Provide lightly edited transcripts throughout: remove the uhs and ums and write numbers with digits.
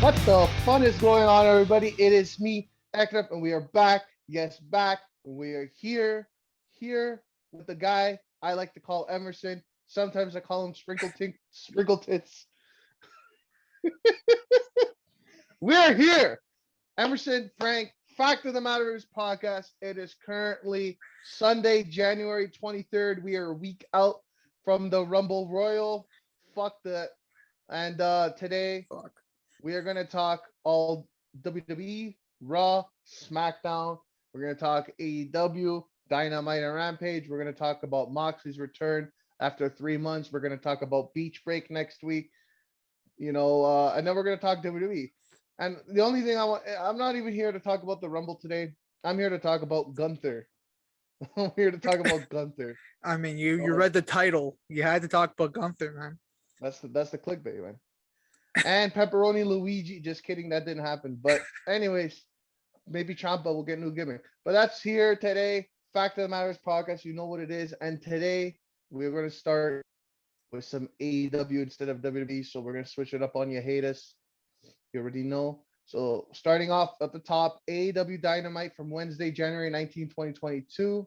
What the fun is going on, everybody? It is me, Eknaf, and we are back. Yes, back. We are here with the guy I like to call Emerson. Sometimes I call him Sprinkle Tits. We are here. Emerson, Frank, Fact of the Matter is podcast. It is currently Sunday, January 23rd. We are a week out from the Rumble Royal. Fuck that. And today we are going to talk all WWE, Raw, SmackDown. We're going to talk AEW, Dynamite, and Rampage. We're going to talk about Moxley's return after 3 months. We're going to talk about Beach Break next week. And then we're going to talk WWE. And the only thing I'm not even here to talk about the Rumble today. I'm here to talk about Gunther. I'm here to talk about Gunther. I mean, you read the title. You had to talk about Gunther, man. That's the clickbait, man. And Pepperoni Luigi. Just kidding, that didn't happen. But anyways, maybe Ciampa will get a new gimmick. But that's here today. Fact of the Matters podcast. You know what it is. And today we're going to start with some AEW instead of WWE. So we're going to switch it up on you. Hate us. You already know. So starting off at the top, AEW Dynamite from Wednesday, January 19, 2022.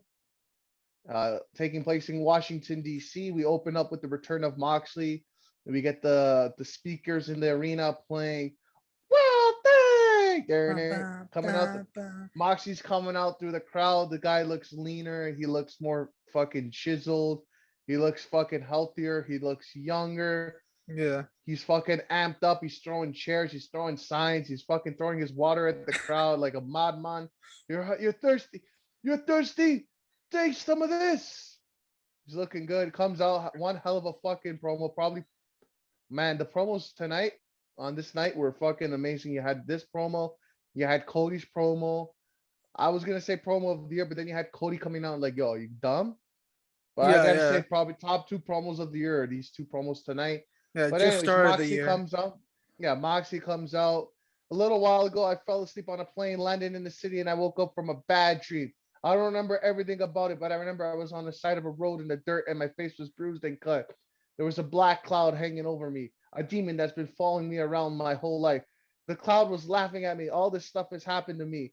Taking place in Washington, D.C. We open up with the return of Moxley. We get the speakers in the arena playing World coming out. Moxley's coming out through the crowd. The guy looks leaner. He looks more fucking chiseled. He looks fucking healthier. He looks younger. Yeah. He's fucking amped up. He's throwing chairs. He's throwing signs. He's fucking throwing his water at the crowd like a madman. You're thirsty. You're thirsty. Take some of this. He's looking good. Comes out one hell of a fucking promo. Probably, man, the promos tonight on this night were fucking amazing. You had this promo. You had Cody's promo. I was gonna say promo of the year, but then you had Cody coming out like, yo, are you dumb? But I gotta say probably top 2 promos of the year are these 2 promos tonight. Yeah, but just anyways, started Moxley the year. comes out. Yeah, Moxley comes out. A little while ago, I fell asleep on a plane landing in the city, and I woke up from a bad dream. I don't remember everything about it, but I remember I was on the side of a road in the dirt, and my face was bruised and cut. There was a black cloud hanging over me, a demon that's been following me around my whole life. The cloud was laughing at me. All this stuff has happened to me.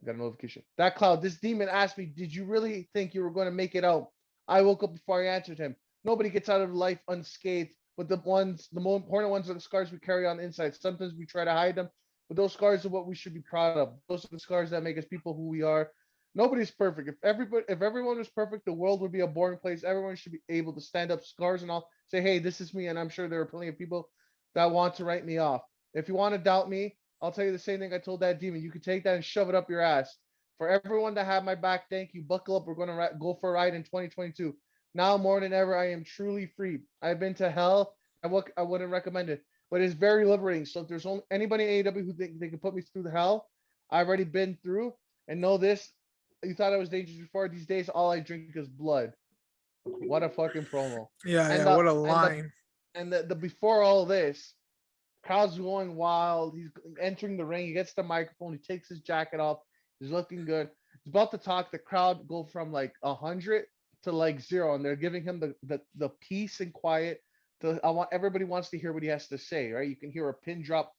I got a notification. That cloud, this demon asked me, did you really think you were going to make it out? I woke up before I answered him. Nobody gets out of life unscathed. But the more important ones are the scars we carry on the inside. Sometimes we try to hide them, but those scars are what we should be proud of. Those are the scars that make us people who we are. Nobody's perfect. If everyone was perfect, the world would be a boring place. Everyone should be able to stand up, scars and all, say, hey, this is me. And I'm sure there are plenty of people that want to write me off. If you want to doubt me, I'll tell you the same thing I told that demon. You can take that and shove it up your ass. For everyone that had my back, thank you. Buckle up. We're going to go for a ride in 2022. Now more than ever, I am truly free. I've been to hell. I wouldn't recommend it, but it's very liberating. So if there's only anybody in AEW who think they can put me through the hell, I've already been through and know this. You thought I was dangerous before. These days, all I drink is blood. What a fucking promo. Yeah, what a line. And the before all this, crowd's going wild. He's entering the ring. He gets the microphone. He takes his jacket off. He's looking good. He's about to talk. The crowd go from like 100 to like 0, and they're giving him the peace and quiet. Everybody wants to hear what he has to say, right? You can hear a pin drop.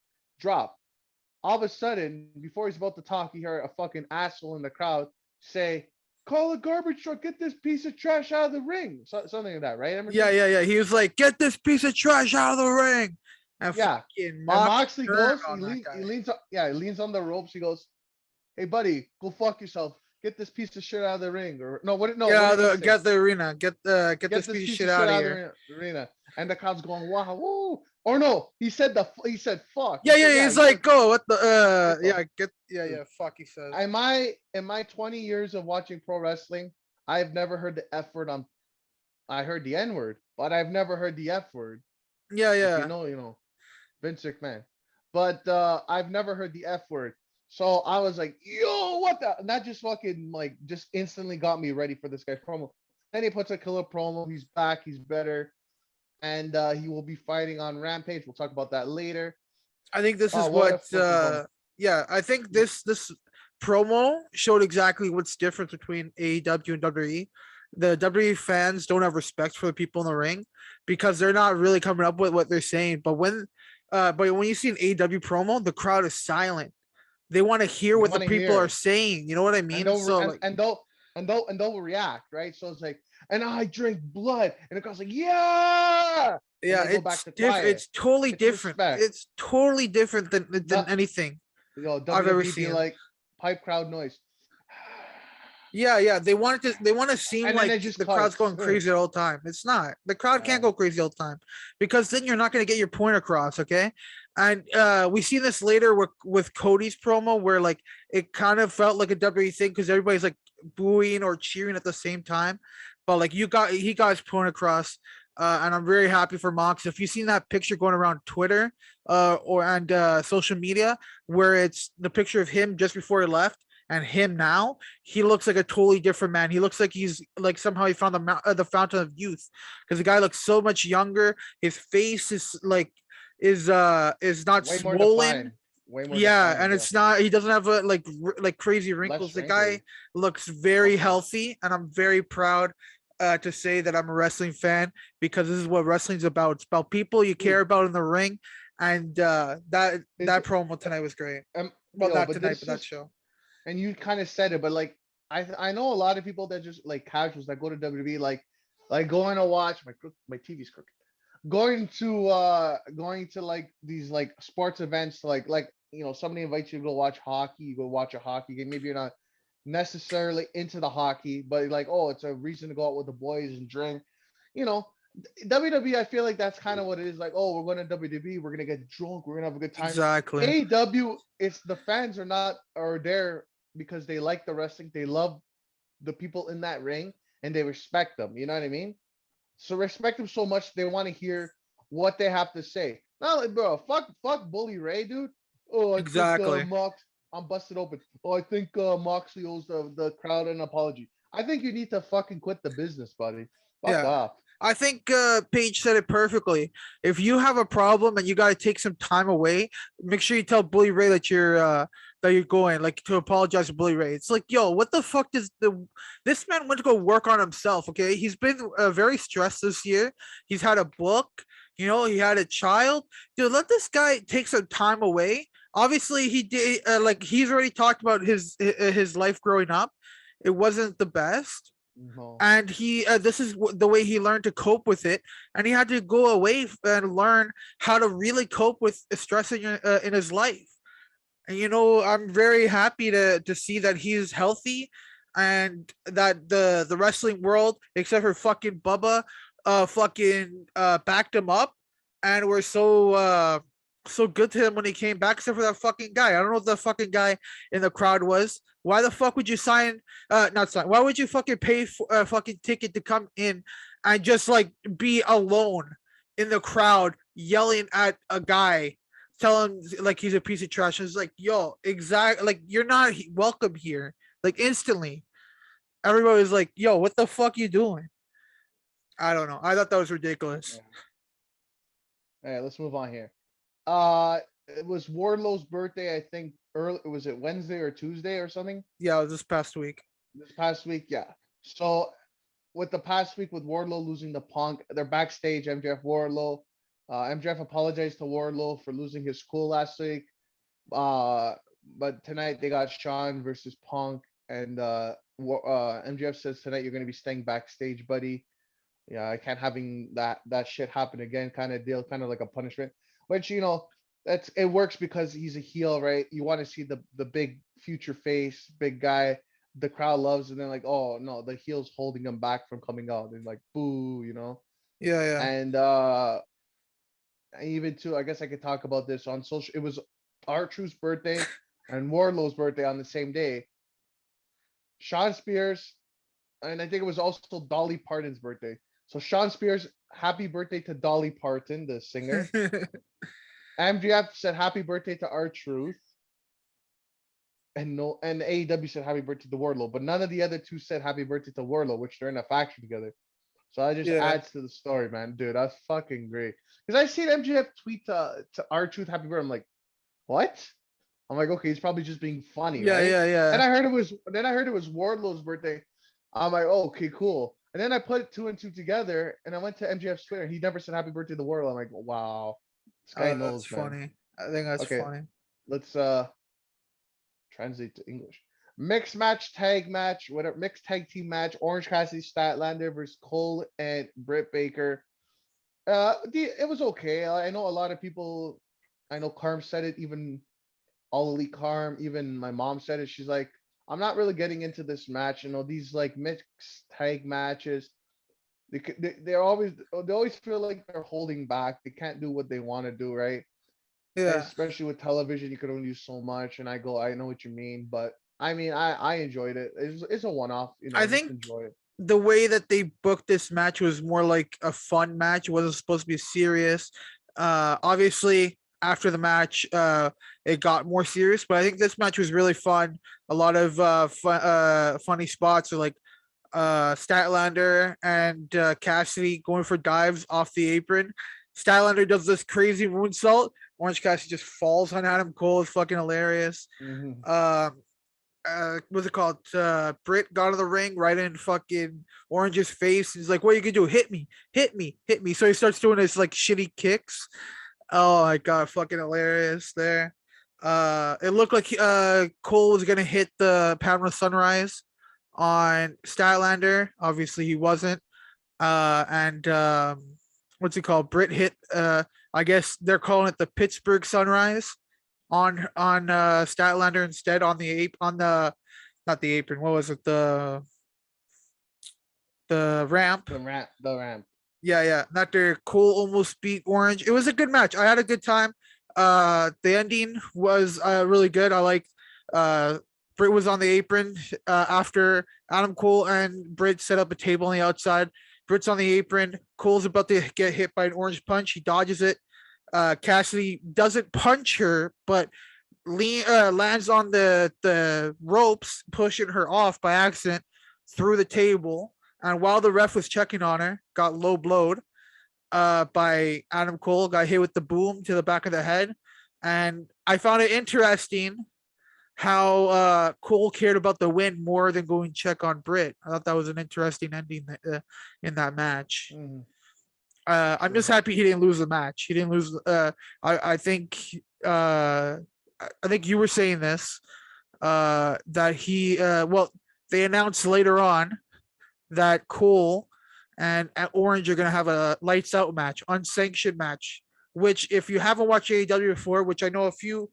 All of a sudden, before he's about to talk, you hear a fucking asshole in the crowd say, call a garbage truck, get this piece of trash out of the ring. Something like that, right? Emerson? Yeah. He was like, get this piece of trash out of the ring. And Moxley goes, he leans on the ropes. He goes, hey, buddy, go fuck yourself. Get this piece of shit out of the ring. Or no, what? No, get the arena. Get this piece of shit out of here. Arena. And the crowd's going, wow, woo. Or no, he said fuck. He's like, go. What the? Fuck. He says. In my 20 years of watching pro wrestling, I've never heard the F word I heard the N word, but I've never heard the F word. Yeah. You know, Vince McMahon. But I've never heard the F word. So I was like, yo, what the? And that just fucking just instantly got me ready for this guy's promo. Then he puts a killer promo. He's back. He's better. And he will be fighting on Rampage. We'll talk about that later. I think this is I think this promo showed exactly what's different between AEW and WWE. The WWE fans don't have respect for the people in the ring because they're not really coming up with what they're saying. But when But when you see an AEW promo, the crowd is silent. They want to hear They what the want to people are hear, saying. You know what I and mean? they'll re- So like, and they'll react, right? So it's like, and I drink blood, and the crowd's like, yeah, and yeah, they go back it's to different. quiet. It's totally It's different. respect. It's totally different than Not, anything I've ever WWE be seen. like pipe crowd noise, Yeah. They want to seem and then like it just the crowd's cuts. going crazy all the time. It's not. The crowd can't Yeah. go crazy all the time because then you're not going to get your point across, okay? And we see this later with Cody's promo where like it kind of felt like a WWE thing because everybody's like booing or cheering at the same time. But like he got his point across. And I'm very happy for Mox. If you've seen that picture going around Twitter and social media where it's the picture of him just before he left and him now, he looks like a totally different man. He looks like he's like somehow he found the fountain of youth because the guy looks so much younger. His face is like is not Way more swollen. defined. Way more Yeah, defined. and Yeah. it's not. He doesn't have like crazy wrinkles. Less The guy wrinkly. looks very Uh-huh. healthy, and I'm very proud to say that I'm a wrestling fan because this is what wrestling's about. It's about people you care Dude, about in the ring, and it's that promo tonight was great. Well, yo, not but tonight, this but that is, show. and you kind of said it, but like I know a lot of people that just like casuals that go to WWE, like going to watch my TV's crooked. Going to like these like sports events, like somebody invites you to go watch hockey, you go watch a hockey game. Maybe you're not necessarily into the hockey, but like, oh, it's a reason to go out with the boys and drink. You know, WWE, I feel like that's kind of what it is. Like, oh, we're going to WWE, we're gonna get drunk, we're gonna have a good time. Exactly. AEW, it's the fans are there because they like the wrestling, they love the people in that ring, and they respect them. You know what I mean? So respect them so much they want to hear what they have to say. Not like, bro, fuck Bully Ray, dude. Oh, I think Exactly. I'm busted open. Oh, I think Moxley owes the crowd an apology. I think you need to fucking quit the business, buddy. Fuck Yeah. off. I think Paige said it perfectly. If you have a problem and you gotta take some time away, make sure you tell Bully Ray that you're going, like to apologize to Bully Ray. It's like, yo, what the fuck does this man went to go work on himself? Okay, he's been very stressed this year. He's had a book, he had a child. Dude, let this guy take some time away. Obviously, he did. Like he's already talked about his life growing up. It wasn't the best No. and he this is the way he learned to cope with it and he had to go away and learn how to really cope with stress in his life and I'm very happy to see that he's healthy and that the wrestling world except for fucking Bubba fucking backed him up and we're so good to him when he came back except for that fucking guy. I don't know what the fucking guy in the crowd was. Why the fuck would you not sign? Why would you fucking pay for a fucking ticket to come in and just like be alone in the crowd yelling at a guy, telling him like he's a piece of trash? It's like, yo, exactly. Like you're not welcome here. Like instantly, everybody was like, yo, what the fuck you doing? I don't know. I thought that was ridiculous. Yeah. All right, let's move on here. It was Wardlow's birthday, I think early, was it Wednesday or Tuesday or something? Yeah, it was this past week. This past week, yeah. So with the past week with Wardlow losing the Punk, they're backstage, MJF Wardlow. MJF apologized to Wardlow for losing his cool last week. Uh, but tonight they got Sean versus Punk, and MJF says tonight you're gonna be staying backstage, buddy. Yeah, I can't having that shit happen again, kind of deal, kind of like a punishment. Which that's it works because he's a heel, right? You want to see the big future face, big guy, the crowd loves, and then like, oh no, the heel's holding him back from coming out. And like, boo. Yeah. And even too, I guess I could talk about this on social. It was R-Truth's birthday and Wardlow's birthday on the same day. Sean Spears, and I think it was also Dolly Parton's birthday. So Sean Spears, happy birthday to Dolly Parton, the singer. MGF said happy birthday to R-Truth. And AEW said happy birthday to Warlow, but none of the other two said happy birthday to Warlow, which they're in a faction together. So that just Yeah. adds to the story, man. Dude, that's fucking great. Because I seen MGF tweet to R-Truth happy birthday. I'm like, what? I'm like, okay, he's probably just being funny, right? Yeah. Then I heard it was Wardlow's birthday. I'm like, oh, okay, cool. And then I put two and two together, and I went to MJF's Twitter. He never said happy birthday to Warlow. I'm like, wow. This guy That's knows, man. funny. I think that's Okay, funny. let's translate to English. Mixed match, tag match, whatever. Mixed tag team match. Orange Cassidy, Statlander versus Cole and Britt Baker. It was okay. I know a lot of people. I know Carm said it. Even All Elite Carm. Even my mom said it. She's like, I'm not really getting into this match. You know, these like mixed tag matches. They always feel like they're holding back. They can't do what they want to do, right? And Yeah. especially with television, you could only do so much. And I know what you mean, but I mean, I enjoyed it. It's a one off, I just think enjoy it. the way that they booked this match was more like a fun match. It wasn't supposed to be serious. Obviously after the match, it got more serious, but I think this match was really fun. A lot of funny spots, or like Statlander and Cassidy going for dives off the apron. Statlander does this crazy moonsault. Orange Cassidy just falls on Adam Cole. It's fucking hilarious. Hmm. What's it called? Brit got in the ring right in fucking Orange's face. He's like, "What are you gonna do? Hit me, hit me, hit me!" So he starts doing his like shitty kicks. Oh my god, fucking hilarious there. It looked like Cole was gonna hit the Pamela Sunrise on Statlander. Obviously, he wasn't. And what's it called? Brit hit. I guess they're calling it the Pittsburgh Sunrise on Statlander instead on the ape on the not the apron. What was it? The ramp. The ramp. Yeah. That there Cole almost beat Orange. It was a good match. I had a good time. The ending was really good. I liked Brit was on the apron after Adam Cole and Brit set up a table on the outside. Brit's on the apron. Cole's about to get hit by an orange punch. He dodges it. Cassidy doesn't punch her, but lands on the ropes, pushing her off by accident through the table. And while the ref was checking on her, got low blowed by Adam Cole, got hit with the boom to the back of the head. And I found it interesting how Cole cared about the win more than going check on Brit. I thought that was an interesting ending in that match. Hmm. I'm just happy he didn't lose the match. He didn't lose. I think you were saying this that he well, they announced later on that Cole and Orange are gonna have a lights out match, unsanctioned match. Which, if you haven't watched AEW before, which I know a few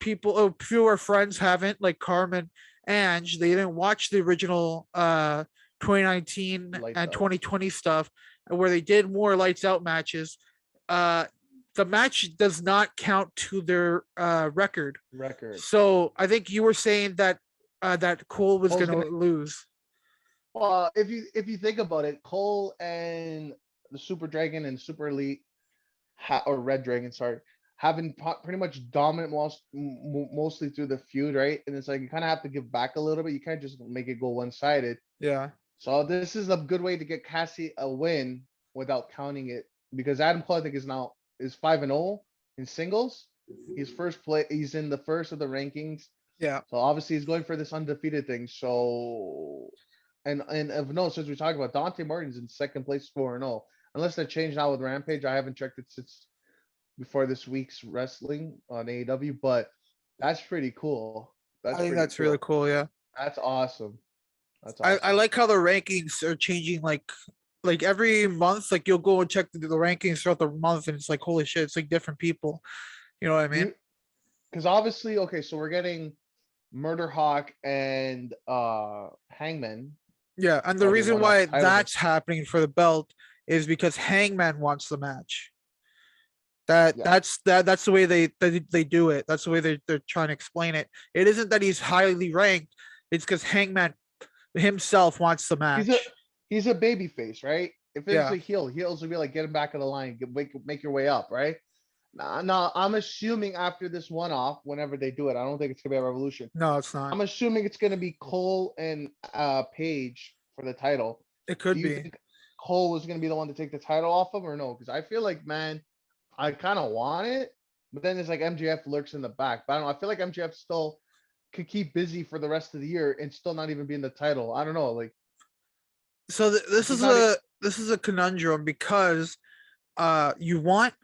people, a few of our friends haven't, like Carmen, Ange, they didn't watch the original 2019 Lights and out. 2020 stuff, where they did more lights out matches. The match does not count to their record. So I think you were saying that that Cole was Cole's going to gonna- lose. Well, if you think about it, Cole and the Super Dragon and Super Elite, or Red Dragon, sorry, have been pretty much dominant mostly through the feud, right? And it's like you kind of have to give back a little bit. You can't just make it go one sided. Yeah. So this is a good way to get Cassie a win without counting it, because Adam Cole, I think, is 5-0 in singles. He's in the first of the rankings. Yeah. So obviously he's going for this undefeated thing. So and of note, since we talked about Dante Martin's in second place 4-0. Unless they changed now with Rampage. I haven't checked it since before this week's wrestling on AEW, but that's pretty cool. I think that's really cool. Yeah. That's awesome. I like how the rankings are changing like every month. Like you'll go and check the rankings throughout the month, and it's like, holy shit, it's like different people. You know what I mean? Because obviously, okay, so we're getting Murder Hawk and Hangman. Yeah, and the reason why that's happening for the belt is because Hangman wants the match. That's the way they do it. That's the way they're trying to explain it. It isn't that he's highly ranked. It's because Hangman himself wants the match. He's a baby face, right? If it's a heel, heels will be like, get him back in the line, make your way up, right? Now, I'm assuming after this one-off, whenever they do it, I don't think it's gonna be a Revolution. No, it's not. I'm assuming it's gonna be Cole and Paige for the title. It could do you be. think Cole was gonna be the one to take the title off of, or no? Because I feel like, man, I kind of want it, but then it's like MJF lurks in the back. But I don't know. I feel like MJF still could keep busy for the rest of the year and still not even be in the title. I don't know. Like, so this is a conundrum, because you want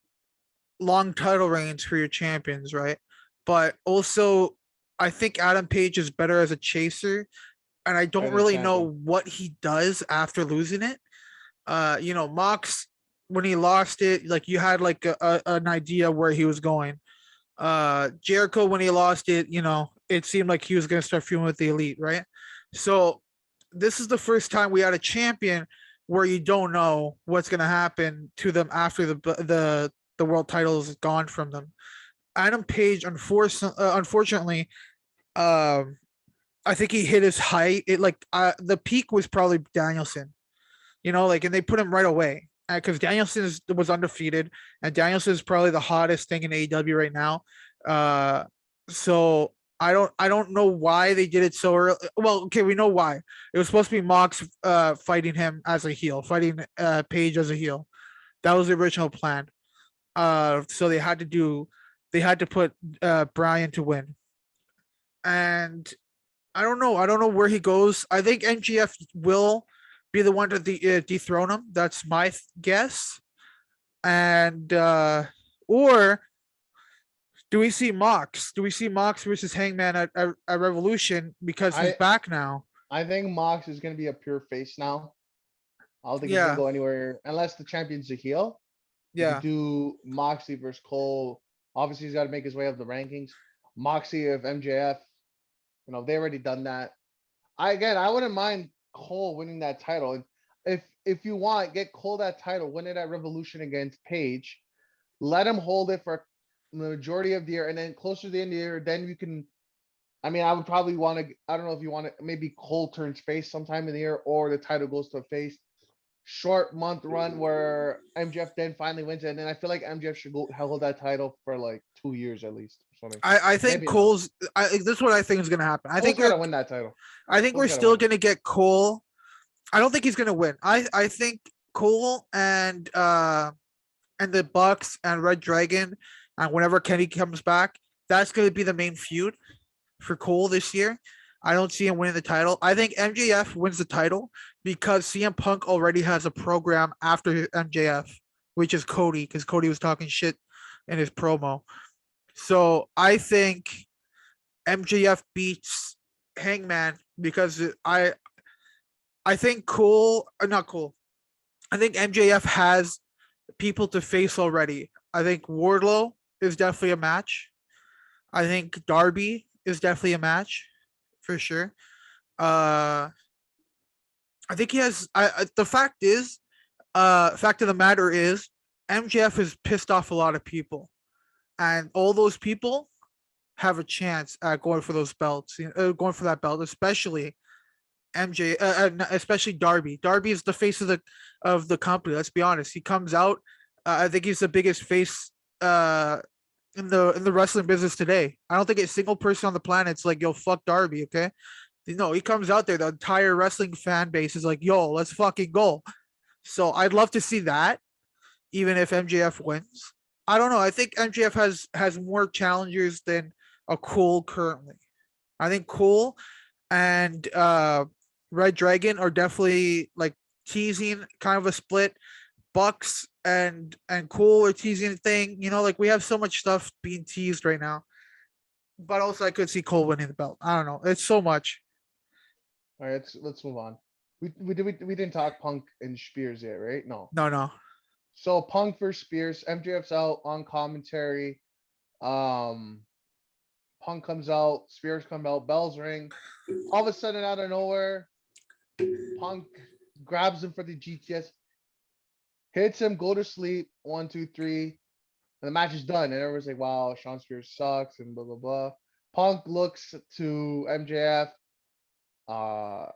long title reigns for your champions, right? But also, I think Adam Page is better as a chaser, and I don't Better really know champion. what he does after losing it. Mox, when he lost it, like you had like an idea where he was going. Jericho, when he lost it, it seemed like he was going to start feuding with the Elite, right? So this is the first time we had a champion where you don't know what's going to happen to them after the world title is gone from them. Adam Page, unfortunately, um, I think he hit his height. The peak was probably Danielson, and they put him right away because Danielson was undefeated, and Danielson is probably the hottest thing in AEW right now. So I don't know why they did it so early. Well, okay, we know why. It was supposed to be Mox fighting him as a heel, fighting Page as a heel. That was the original plan. So they had to put Brian to win, and I don't know where he goes. I think MGF will be the one to dethrone him. That's my guess. And or do we see Mox? Do we see Mox versus Hangman at Revolution because he's I back now? I think Mox is gonna be a pure face now. I don't think he's gonna Yeah, go anywhere unless the champion's a heel. You could yeah. do Moxley versus Cole. Obviously, he's got to make his way up the rankings. Moxley of MJF. They already done that. I wouldn't mind Cole winning that title. And if you want, get Cole that title, win it at Revolution against Page. Let him hold it for the majority of the year, and then closer to the end of the year, then you can. I mean, I would probably want to. I don't know if you want to. Maybe Cole turns face sometime in the year, or the title goes to a face. Short month run where MJF then finally wins it, and then I feel like MJF should go hold that title for like 2 years at least or something. I think Maybe not. Cole's. This is what I think is gonna happen. I Cole's think got we're. to win that title. I think Cole's we're got to still win it. gonna get Cole. I don't think he's gonna win. I think Cole and the Bucks and Red Dragon, and whenever Kenny comes back, that's gonna be the main feud for Cole this year. I don't see him winning the title. I think MJF wins the title because CM Punk already has a program after MJF, which is Cody, because Cody was talking shit in his promo. So I think MJF beats Hangman because I think not Cole. I think MJF has people to face already. I think Wardlow is definitely a match. I think Darby is definitely a match for sure. Uh, I think he has. The fact of the matter is, MJF has pissed off a lot of people, and all those people have a chance at going for those belts, going for that belt, especially especially Darby. Darby is the face of the company. Let's be honest. He comes out. I think he's the biggest face in the wrestling business today. I don't think a single person on the planet's like, yo, fuck Darby, okay? No, he comes out there, the entire wrestling fan base is like, yo, let's fucking go. So I'd love to see that, even if MJF wins. I don't know. I think MJF has more challengers than a Cole currently. I think Cole and Red Dragon are definitely like teasing kind of a split. Bucks and Cole are teasing a thing. Like we have so much stuff being teased right now. But also I could see Cole winning the belt. I don't know. It's so much. All right, let's move on. We didn't talk Punk and Spears yet, right? No. No, no. So Punk versus Spears. MJF's out on commentary. Um, Punk comes out. Spears come out. Bells ring. All of a sudden, out of nowhere, Punk grabs him for the GTS, hits him, go to sleep. 1, 2, 3, and the match is done. And everyone's like, "Wow, Sean Spears sucks," and blah blah blah. Punk looks to MJF. Uh,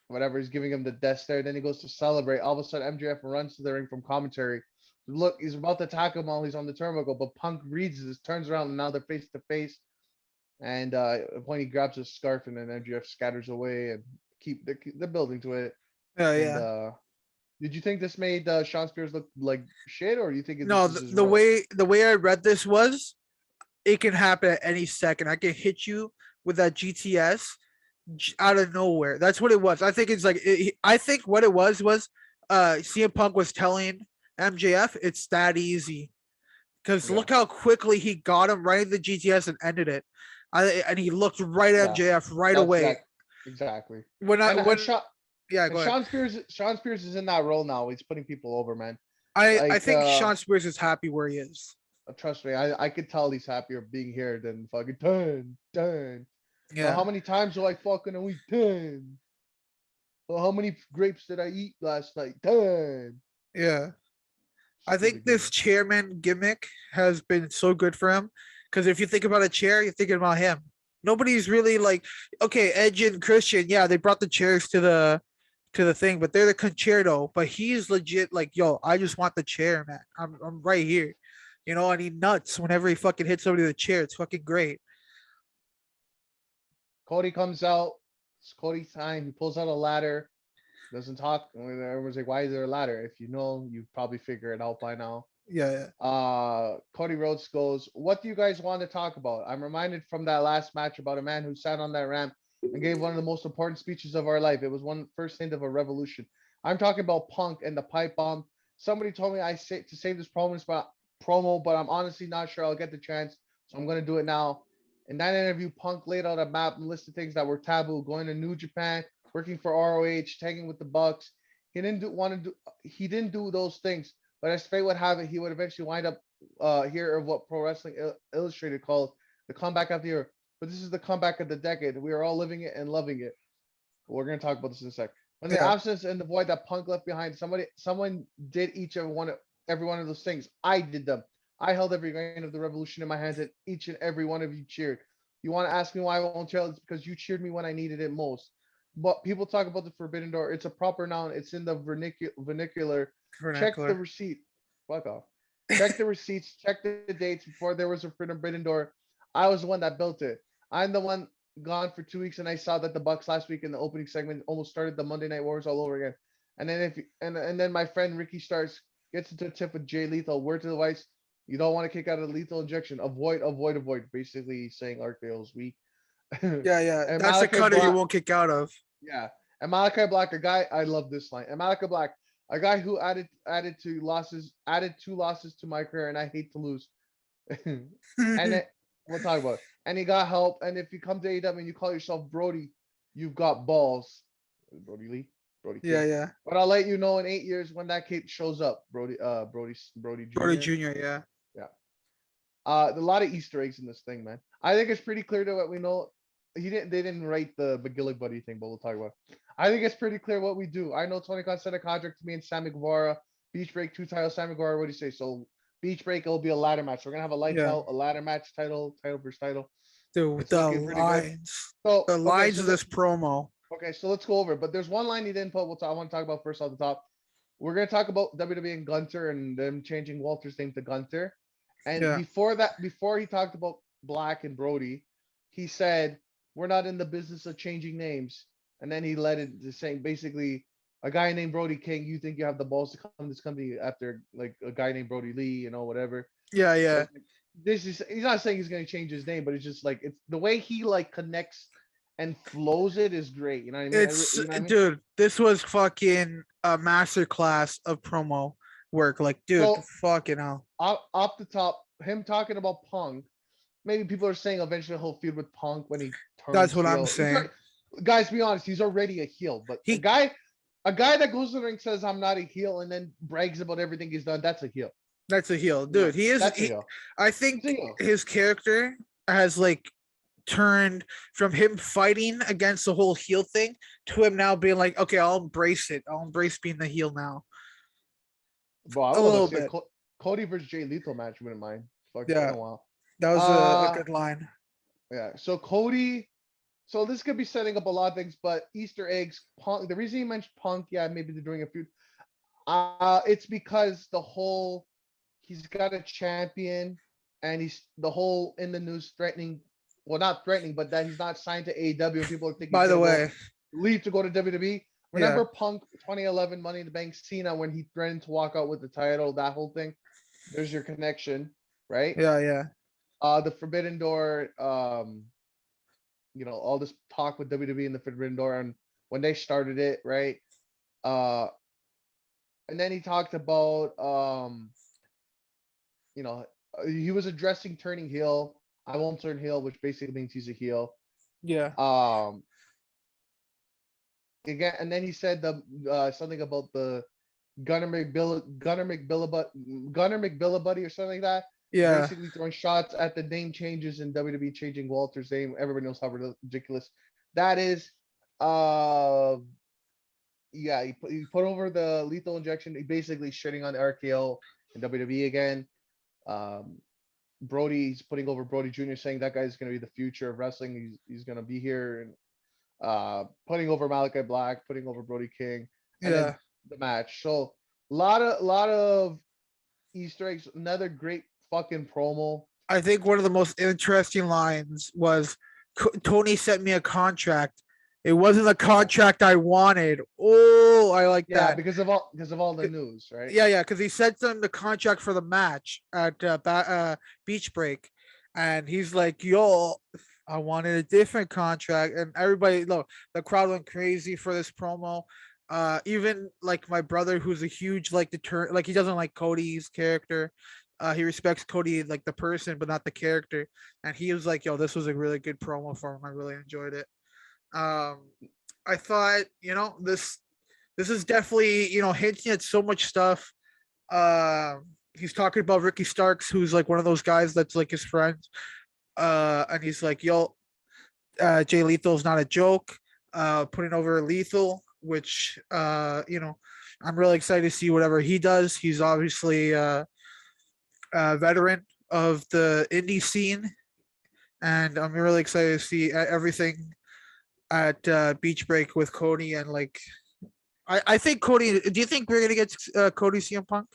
Whatever, he's giving him the death stare. Then he goes to celebrate. All of a sudden, MJF runs to the ring from commentary. Look, he's about to attack him while he's on the turnbuckle, but Punk reads this, turns around, and now they're face to face. And at the point, he grabs his scarf, and then MJF scatters away and they're building to it. Oh And yeah. did you think this made Sean Spears look like shit, or do you think this No, is his the role? way I read this was it can happen at any second. I can hit you with that GTS out of nowhere. That's what it was. I think it's like I think what it was CM Punk was telling MJF it's that easy because Yeah. look how quickly he got him right in the GTS and ended it. And he looked right at MJF right away. Exactly. When yeah, go ahead. Sean Spears is in that role now. He's putting people over, man. I think Sean Spears is happy where he is. Trust me, I could tell he's happier being here than fucking 10. Yeah. How many times do I fucking a week? 10. How many grapes did I eat last night? 10. Yeah. I think this chairman gimmick has been so good for him because if you think about a chair, you're thinking about him. Nobody's really like, okay, Edge and Christian, yeah, they brought the chairs to the thing, but they're the concerto. But he's legit like, yo, I just want the chair, man. I'm right here, and he nuts whenever he fucking hits somebody with a chair. It's fucking great. Cody comes out. It's Cody's time. He pulls out a ladder. Doesn't talk. Everyone's like, why is there a ladder? If you know, you probably figure it out by now. Yeah. Cody Rhodes goes, what do you guys want to talk about? I'm reminded from that last match about a man who sat on that ramp and gave one of the most important speeches of our life. It was one first hint of a revolution. I'm talking about Punk and the pipe bomb. Somebody told me to save this promo, but I'm honestly not sure I'll get the chance, so I'm going to do it now. In that interview, Punk laid out a map and listed things that were taboo: going to New Japan, working for ROH, tagging with the Bucks. He didn't do those things, but as fate would have it, he would eventually wind up here of what Pro Wrestling Illustrated called the comeback of the year. But this is the comeback of the decade. We are all living it and loving it. We're gonna talk about this in a sec. When the absence and the void that Punk left behind, someone did every one of those things. I did them. I held every grain of the revolution in my hands, and each and every one of you cheered. You want to ask me why I won't tell? It's because you cheered me when I needed it most. But people talk about the Forbidden Door. It's a proper noun. It's in the vernacular. Check the receipt. Fuck off. Check the receipts. Check the dates before there was a Forbidden Door. I was the one that built it. I'm the one gone for 2 weeks, and I saw that the Bucks last week in the opening segment almost started the Monday Night Wars all over again. And then then my friend Ricky Starks gets into a tip with Jay Lethal. Word to the Vice. You don't want to kick out a lethal injection. Avoid. Basically saying RKO's weak. Yeah. And that's the cutter you won't kick out of. Yeah. And Malachi Black, a guy, I love this line. And Malachi Black, a guy who added two losses to my career, and I hate to lose. And we'll talk about it. And he got help. And if you come to AEW and you call yourself Brody, you've got balls. Brody Lee. Brody. Yeah. But I'll let you know in 8 years when that kid shows up. Brody Jr. Brody Jr. Yeah. A lot of Easter eggs in this thing, man. I think it's pretty clear to what we know. They didn't write the McGillick Buddy thing, but we'll talk about it. I think it's pretty clear what we do. I know Tony Khan sent a contract to me and Sammy Guevara. Beach Break 2 titles. Sammy Guevara, what do you say? So Beach Break, it'll be a ladder match. We're gonna have a ladder match, title versus title. Dude, the lines. The lines of this promo. Okay, so let's go over it. But there's one line he didn't put. I want to talk about first off the top. We're gonna talk about WWE and Gunther and them changing Walter's name to Gunther. And before he talked about Black and Brody, he said, we're not in the business of changing names. And then he led it to saying, basically, a guy named Brody King, you think you have the balls to come to this company after like a guy named Brody Lee, whatever. Yeah. He's not saying he's going to change his name, but it's just like, it's the way he like connects and flows it is great. You know what I mean? Dude, this was fucking a masterclass of promo work. Like, dude, so, fucking hell. Off the top, him talking about Punk, maybe people are saying eventually he'll feud with Punk when he turns. That's what I'm saying. Guys, be honest, he's already a heel. But a guy that goes to the ring, says I'm not a heel, and then brags about everything he's done, that's a heel. That's a heel, dude. He is. I think his character has like turned from him fighting against the whole heel thing to him now being like, okay, I'll embrace it. I'll embrace being the heel now. Bro, I would see a Cody versus Jay Lethal match. Wouldn't mind. Yeah, that was a good line. Yeah. So Cody. So this could be setting up a lot of things, but Easter eggs. Punk. The reason you mentioned Punk, maybe they're doing a feud. It's because he's got a champion, and he's the whole in the news threatening. Well, not threatening, but that he's not signed to AEW. And people are thinking, by the way, leave to go to WWE. Remember Punk 2011 Money in the Bank Cena when he threatened to walk out with the title, that whole thing. There's your connection, right? Yeah. The Forbidden Door, all this talk with WWE and the Forbidden Door and when they started it, right? And then he talked about he was addressing turning heel. I won't turn heel, which basically means he's a heel. Yeah. Um, again, and then he said the something about the Gunner McBillabuddy or something like that. Yeah. Basically throwing shots at the name changes in WWE, changing Walter's name. Everybody knows how ridiculous that is. Uh, yeah, he put over the lethal injection. He basically shitting on the RKO in WWE again. Um, Brody's putting over Brody Jr., saying that guy's going to be the future of wrestling. He's going to be here, and putting over Malachi Black, putting over Brody King, and then Yeah. the match. So lot of Easter eggs. Another great fucking promo. I think one of the most interesting lines was Tony sent me a contract. It wasn't the contract I wanted. Oh, I like Yeah, that. because of all the news, right? Yeah, because he sent them the contract for the match at Beach Break, and he's like, "Yo, I wanted a different contract," and everybody, look, the crowd went crazy for this promo. Even like my brother, who's a huge like like he doesn't like Cody's character. He respects Cody like the person, but not the character. And he was like, "Yo, this was a really good promo for him. I really enjoyed it." Um, I thought, this is definitely, hinting at so much stuff. He's talking about Ricky Starks, who's like one of those guys that's like his friend. And he's like, "Yo, Jay Lethal's not a joke." Putting over Lethal, which I'm really excited to see whatever he does. He's obviously a veteran of the indie scene, and I'm really excited to see everything at Beach Break with Cody. And like, I think Cody. Do you think we're gonna get Cody CM Punk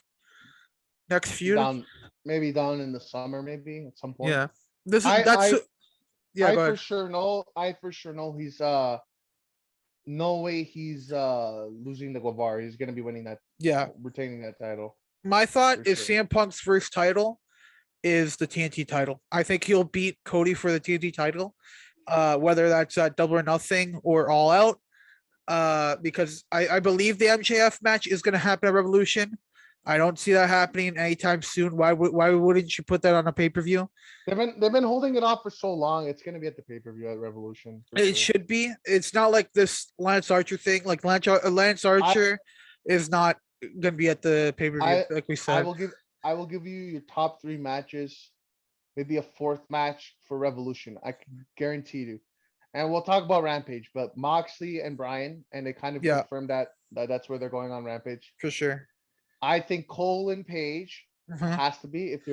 next feud? Down maybe down in the summer, maybe at some point. Yeah, this is I that's I yeah. I Go for ahead. sure know. I for sure know he's no way he's losing the Guevara. He's gonna be winning that, Yeah, retaining that title my thought for is sure. CM Punk's first title is the TNT title. I think he'll beat Cody for the TNT title, whether that's Double or Nothing or All Out. Because I believe the MJF match is going to happen at Revolution. I don't see that happening anytime soon. Why wouldn't you put that on a pay per view? They've been holding it off for so long. It's gonna be at the pay per view at Revolution for It sure. should be. It's not like this Lance Archer thing. Like Lance I Archer is not going to be at the pay per view, I like we I said. will give I will give you your top three matches, maybe a fourth match for Revolution. I can guarantee you. And we'll talk about Rampage, but Moxley and Bryan, and they kind of Yeah, confirmed that that's where they're going on Rampage. for sure. I think Cole and Page Mhm. has to be if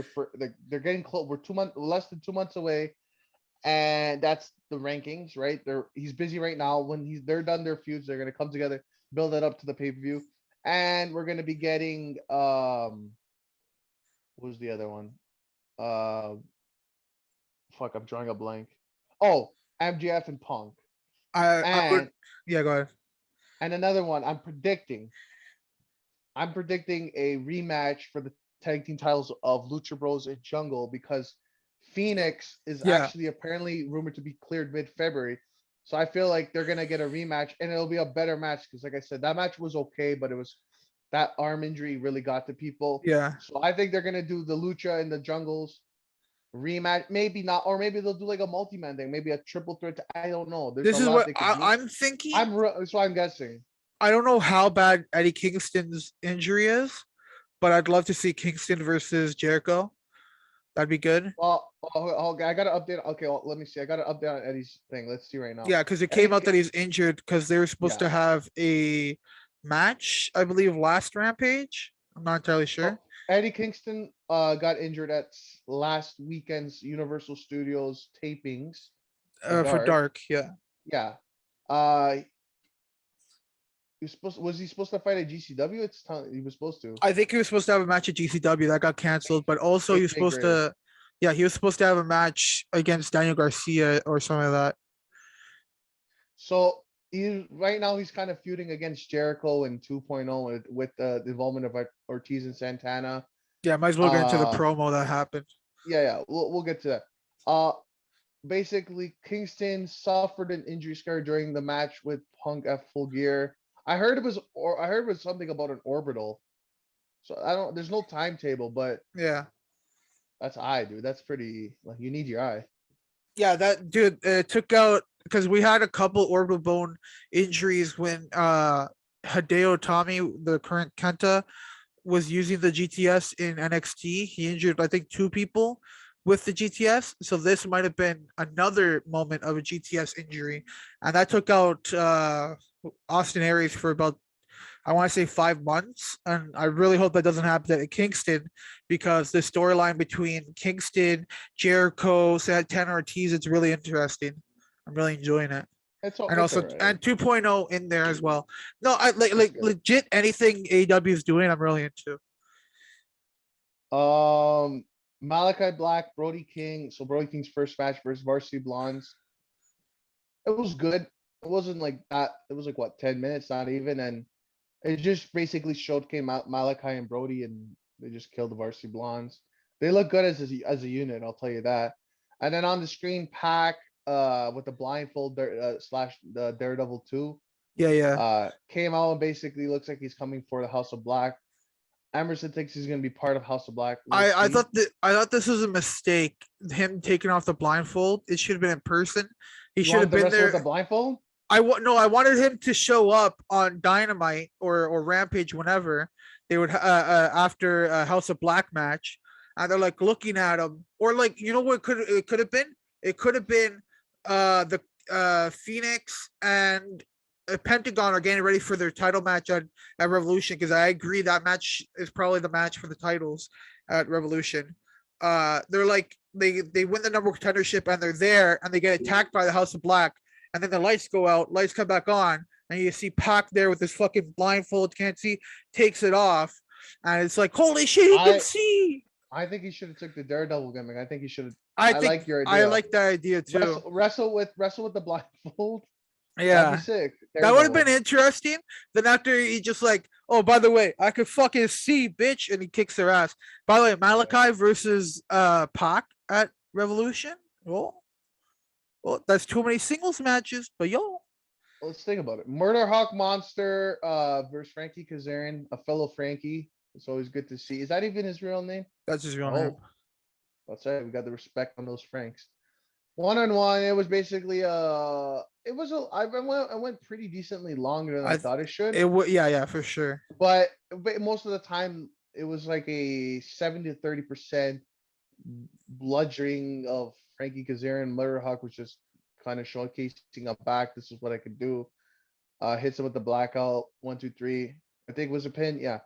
they're getting close. We're less than 2 months away, and that's the rankings, right? He's busy right now. When they're done their feuds, they're gonna come together, build it up to the pay per view, and we're gonna be getting what was the other one? Uh, fuck, I'm drawing a blank. Oh, MGF and Punk, I would. and Yeah, go ahead. another one. I'm predicting a rematch for the tag team titles of Lucha Bros and Jungle because Phoenix is Yeah, actually apparently rumored to be cleared mid-February. So I feel like they're gonna get a rematch and it'll be a better match because, like I said, that match was okay, but it was that arm injury really got to people. yeah. So I think they're gonna do the Lucha and the Jungles rematch. Maybe not, or maybe they'll do like a multi-man thing, maybe a triple threat. I don't know. There's a This is lot what they could do. I'm thinking. So I'm guessing. I don't know how bad Eddie Kingston's injury is, but I'd love to see Kingston versus Jericho. That'd be good. Okay, I gotta update. Okay, well, let me see. I gotta update on Eddie's thing. Let's see right now. Yeah, because it came Eddie, out that he's injured because they were supposed yeah. to have a match, I believe, last Rampage. I'm not entirely sure. So Eddie Kingston got injured at last weekend's Universal Studios tapings for For Dark. Dark, yeah. Yeah. Was he supposed to fight at GCW? He was supposed to. I think he was supposed to have a match at GCW that got canceled, but also he was AJ supposed Gray. to, yeah, he was supposed to have a match against Daniel Garcia or something like that. So right now he's kind of feuding against Jericho in 2.0 with the involvement of Ortiz and Santana. Yeah, might as well get into the Uh, promo that happened. yeah. We'll get to that. Basically Kingston suffered an injury scare during the match with Punk at Full Gear. I heard it was something about an orbital. So I don't. There's no timetable, but Yeah. That's eye, dude. That's pretty. Like you need your eye. Yeah, that dude took out because we had a couple orbital bone injuries when Hideo Tommy, the current Kenta, was using the GTS in NXT. He injured, I think, 2 people with the GTS. So this might have been another moment of a GTS injury, and that took out Austin Aries for about, I want to say, 5 months. And I really hope that doesn't happen at Kingston, because the storyline between Kingston, Jericho, Santana Ortiz, it's really interesting. I'm really enjoying it. And It's also, all right. and 2.0 in there as well. No, I like legit anything AEW is doing, I'm really into. Malachi Black, Brody King. So Brody King's first match versus Varsity Blondes. It was good. It wasn't like that. It was like what 10 minutes, not even, and it just basically showed came out Malachi and Brody, and they just killed the Varsity Blondes. They look good as a unit, I'll tell you that. And then on the screen, Pac with the blindfold slash the Daredevil 2 Yeah. came out and basically looks like he's coming for the House of Black. Emerson thinks he's gonna be part of House of Black. I thought this was a mistake. Him taking off the blindfold. It should have been in person. He should have been there with the blindfold. I wanted him to show up on Dynamite or Rampage whenever they would after a House of Black match, and they're like looking at him, or like, you know what it could have been? It could have been the Phoenix and Pentagon are getting ready for their title match at Revolution, because I agree that match is probably the match for the titles at Revolution. They're like they win the number one contendership, and they're there, and they get attacked by the House of Black, and then the lights go out, lights come back on, and you see Pac there with his fucking blindfold, can't see, takes it off, and it's like, holy shit, he can see. I think he should have took the Daredevil gimmick. I think he should have. I like your idea. I like that idea too. Wrestle with the blindfold. Yeah, that'd be sick. That would have been interesting. Then after he just like, oh, by the way, I could fucking see, bitch, and he kicks their ass. By the way, Malachi versus Pac at Revolution. Well, that's too many singles matches, but let's think about it. Murder Hawk Monster versus Frankie Kazarian, a fellow Frankie. It's always good to see. Is that even his real name? That's his real name. That's right. We got the respect on those Franks. 1-on-1. It was basically I went pretty decently longer than I thought it should. Yeah, for sure. But most of the time it was like a 70 to 30% bludgeoning of Frankie Kazarian. Murder Hawk was just kind of showcasing up back. This is what I could do. Hits him with the blackout. 1, 2, 3. I think it was a pin. Yeah.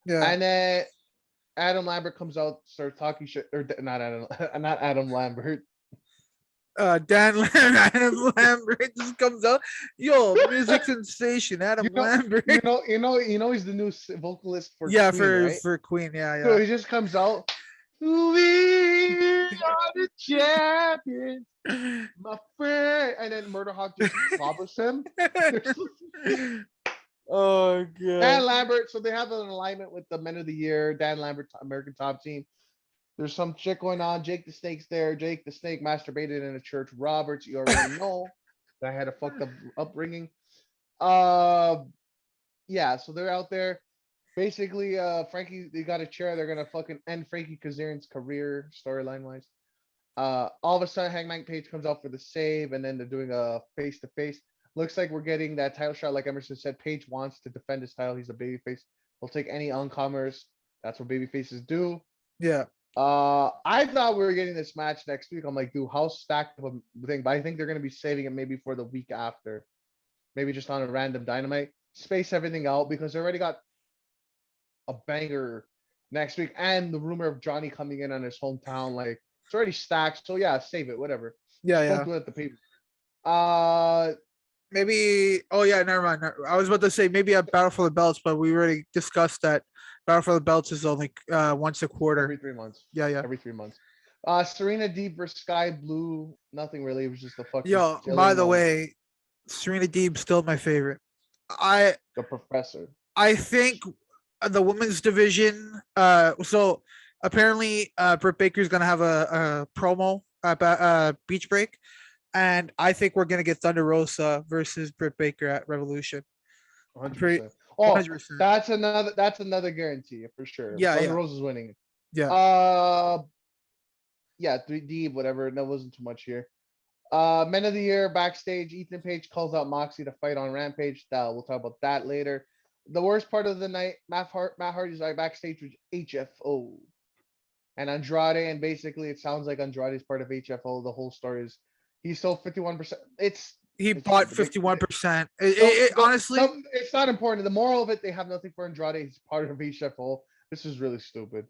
And then Adam Lambert comes out, starts talking shit, or not Adam Lambert. Adam Lambert just comes out. Yo, music sensation, Adam Lambert. You know he's the new vocalist for Queen, right? for Queen, yeah. So he just comes out. We are the champions, my friend, and then Murder Hawk just clobbers him. Oh god. Dan Lambert. So they have an alignment with the Men of the Year. Dan Lambert, American Top Team. There's some shit going on. Jake the Snake's there. Jake the Snake masturbated in a church. Roberts, you already know that I had a fucked up upbringing. Yeah, so they're out there. Basically, Frankie, they got a chair. They're gonna fucking end Frankie Kazarian's career storyline wise. All of a sudden, Hangman Page comes out for the save, and then they're doing a face to face. Looks like we're getting that title shot. Like Emerson said, Page wants to defend his title. He's a babyface. He'll take any uncomers. That's what babyfaces do. Yeah. I thought we were getting this match next week. I'm like, dude, how stacked of a thing? But I think they're gonna be saving it maybe for the week after, maybe just on a random Dynamite. Space everything out because they already got a banger next week, and the rumor of Johnny coming in on his hometown, like it's already stacked. So yeah, save it, whatever. Don't do it at the paper. Maybe. Oh yeah, never mind. I was about to say maybe a Battle for the Belts, but we already discussed that Battle for the Belts is only once a quarter. Every 3 months. Yeah. Every 3 months. Serena Deeb versus Sky Blue. Nothing really. It was just a fucking. Yo, by the way, Serena Deeb still my favorite. The professor. I think the women's division. So apparently, Britt Baker's gonna have a promo about Beach Break. And I think we're gonna get Thunder Rosa versus Britt Baker at Revolution. 100%. Oh, 100%. That's another guarantee for sure. Yeah, Thunder Rosa's winning. Yeah. yeah, 3D, whatever. That wasn't too much here. Men of the year backstage. Ethan Page calls out Moxley to fight on Rampage. We'll talk about that later. The worst part of the night, Matt Hardy's like backstage with HFO and Andrade, and basically it sounds like Andrade's part of HFO. The whole story is he's sold 51%. He It's bought stupid. 51%. Honestly, it's not important. The moral of it, they have nothing for Andrade. He's part of HFO. This is really stupid.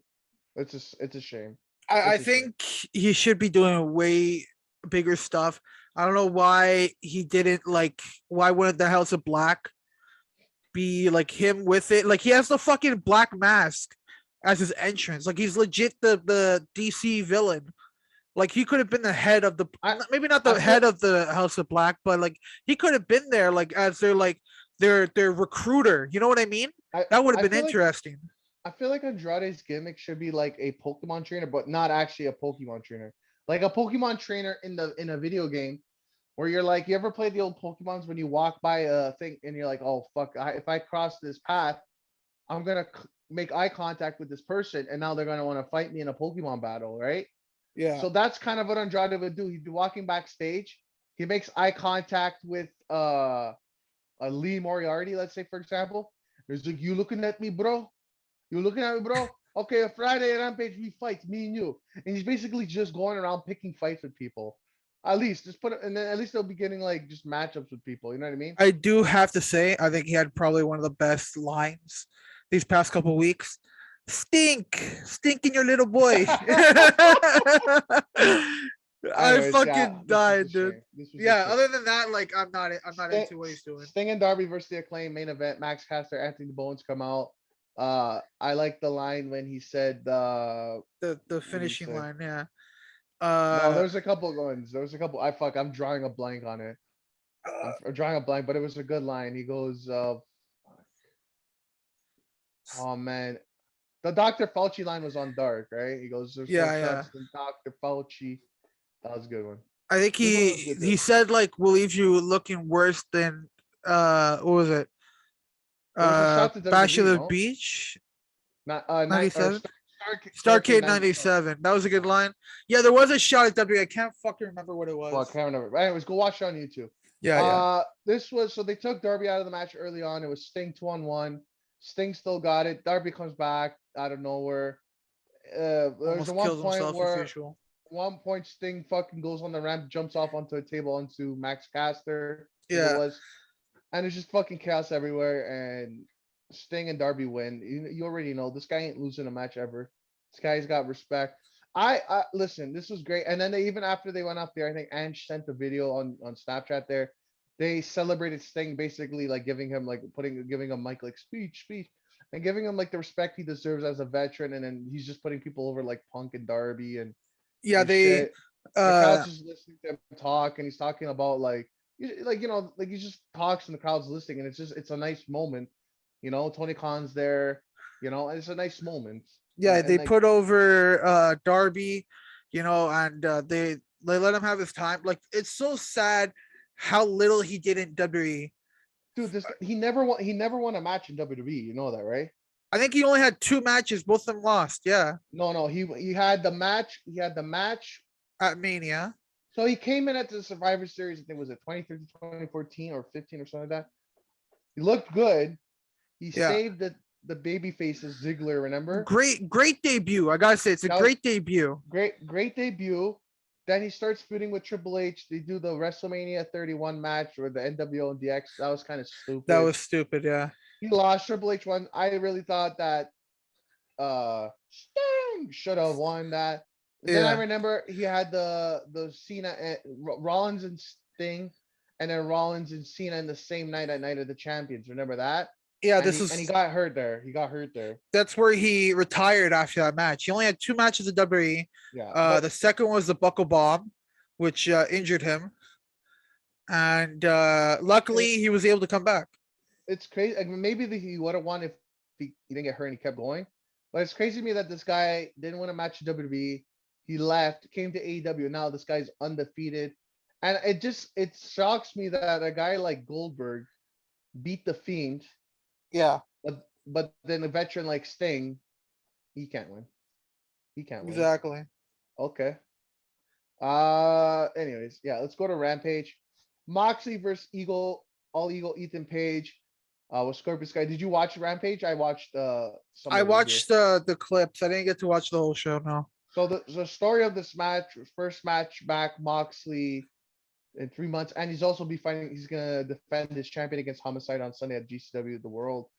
It's a shame. I think he should be doing way bigger stuff. I don't know why he didn't why wouldn't the House of Black be like him with it? Like he has the fucking black mask as his entrance. Like he's legit the DC villain. Like he could have been the head of the maybe not the head of the House of Black, but like he could have been there like as their recruiter. You know what I mean? That would have been interesting. I feel like Andrade's gimmick should be like a Pokemon trainer, but not actually a Pokemon trainer. Like a Pokemon trainer in a video game where you're like, you ever play the old Pokemons when you walk by a thing and you're like, oh fuck, if I cross this path, I'm gonna make eye contact with this person, and now they're gonna want to fight me in a Pokemon battle, right? Yeah. So that's kind of what Andrade would do. He'd be walking backstage. He makes eye contact with a Lee Moriarty, let's say, for example. He's like, you looking at me, bro? You looking at me, bro? Okay, a Friday at Rampage, we fight, me and you. And he's basically just going around picking fights with people. At least just put it, and then at least they'll be getting like just matchups with people. You know what I mean? I do have to say, I think he had probably one of the best lines these past couple weeks. Stinking your little boy. I fucking died, dude. Yeah. Other than that, like I'm not into what he's doing. Sting and Darby versus the Acclaim main event. Max Caster, Anthony Bones come out. I like the line when he said the finishing line. Yeah. No, there's a couple ones. There was a couple. I'm drawing a blank on it. I'm drawing a blank, but it was a good line. He goes, "Oh man." The Dr. Fauci line was on Dark, right? He goes, "There's no trust in Dr. Fauci." That was a good one. I think he said like, "We'll leave you looking worse than what was it? Bachelor Beach, 97, Starcade 97. That was a good line. Yeah, there was a shot at W. I can't fucking remember what it was. Well, I can't remember. Anyways, go watch it on YouTube. Yeah. This was so they took Darby out of the match early on. It was Sting 2-on-1. Sting still got it. Darby comes back out of nowhere. There's one point Sting fucking goes on the ramp, jumps off onto a table onto Max Caster. Yeah. And it's just fucking chaos everywhere. And Sting and Darby win. You already know this guy ain't losing a match ever. This guy's got respect. I listen, this was great. And then even after they went up there, I think Ange sent the video on Snapchat there. They celebrated Sting basically like giving him like Mike like speech and giving him like the respect he deserves as a veteran. And then he's just putting people over like Punk and Darby and the crowd's just listening to him talk, and he's talking about like he just talks and the crowd's listening, and it's a nice moment. Tony Khan's there, and it's a nice moment. Yeah, they put over Darby, and they let him have his time. Like it's so sad how little he did in WWE. Dude, he never won a match in WWE. You know that, right? I think he only had 2 matches, both of them lost. Yeah. No, he had the match. He had the match at Mania. So he came in at the Survivor Series. I think was it 2013, 2014, or 15 or something like that. He looked good. He saved the baby faces Ziggler. Remember? Great debut. I gotta say, it's a great debut. Great debut. Then he starts feuding with Triple H. They do the WrestleMania 31 match or the NWO and DX. That was kind of stupid. That was stupid, yeah. He lost. Triple H won. I really thought that Sting should have won that. Then I remember he had the Cena, Rollins and Sting, and then Rollins and Cena in the same night at Night of the Champions. Remember that? Yeah, and he got hurt there. That's where he retired after that match. He only had 2 matches at WWE. Yeah. The second one was the Buckle Bomb, which injured him, and luckily he was able to come back. It's crazy. Like, maybe he would have won if he didn't get hurt and he kept going. But it's crazy to me that this guy didn't win a match in WWE. He left, came to AEW. Now this guy's undefeated, and it shocks me that a guy like Goldberg beat the Fiend. Yeah, but then a veteran like Sting, he can't win. He can't win. Exactly. Okay. Anyways, yeah, let's go to Rampage. Moxley versus All Eagle Ethan Page. With Scorpius Sky. Did you watch Rampage? I watched some I of it here. watched the clips. I didn't get to watch the whole show. No. So the story of this match, first match back, Moxley in 3 months, and he's also be fighting. He's gonna defend his champion against Homicide on Sunday at GCW The World.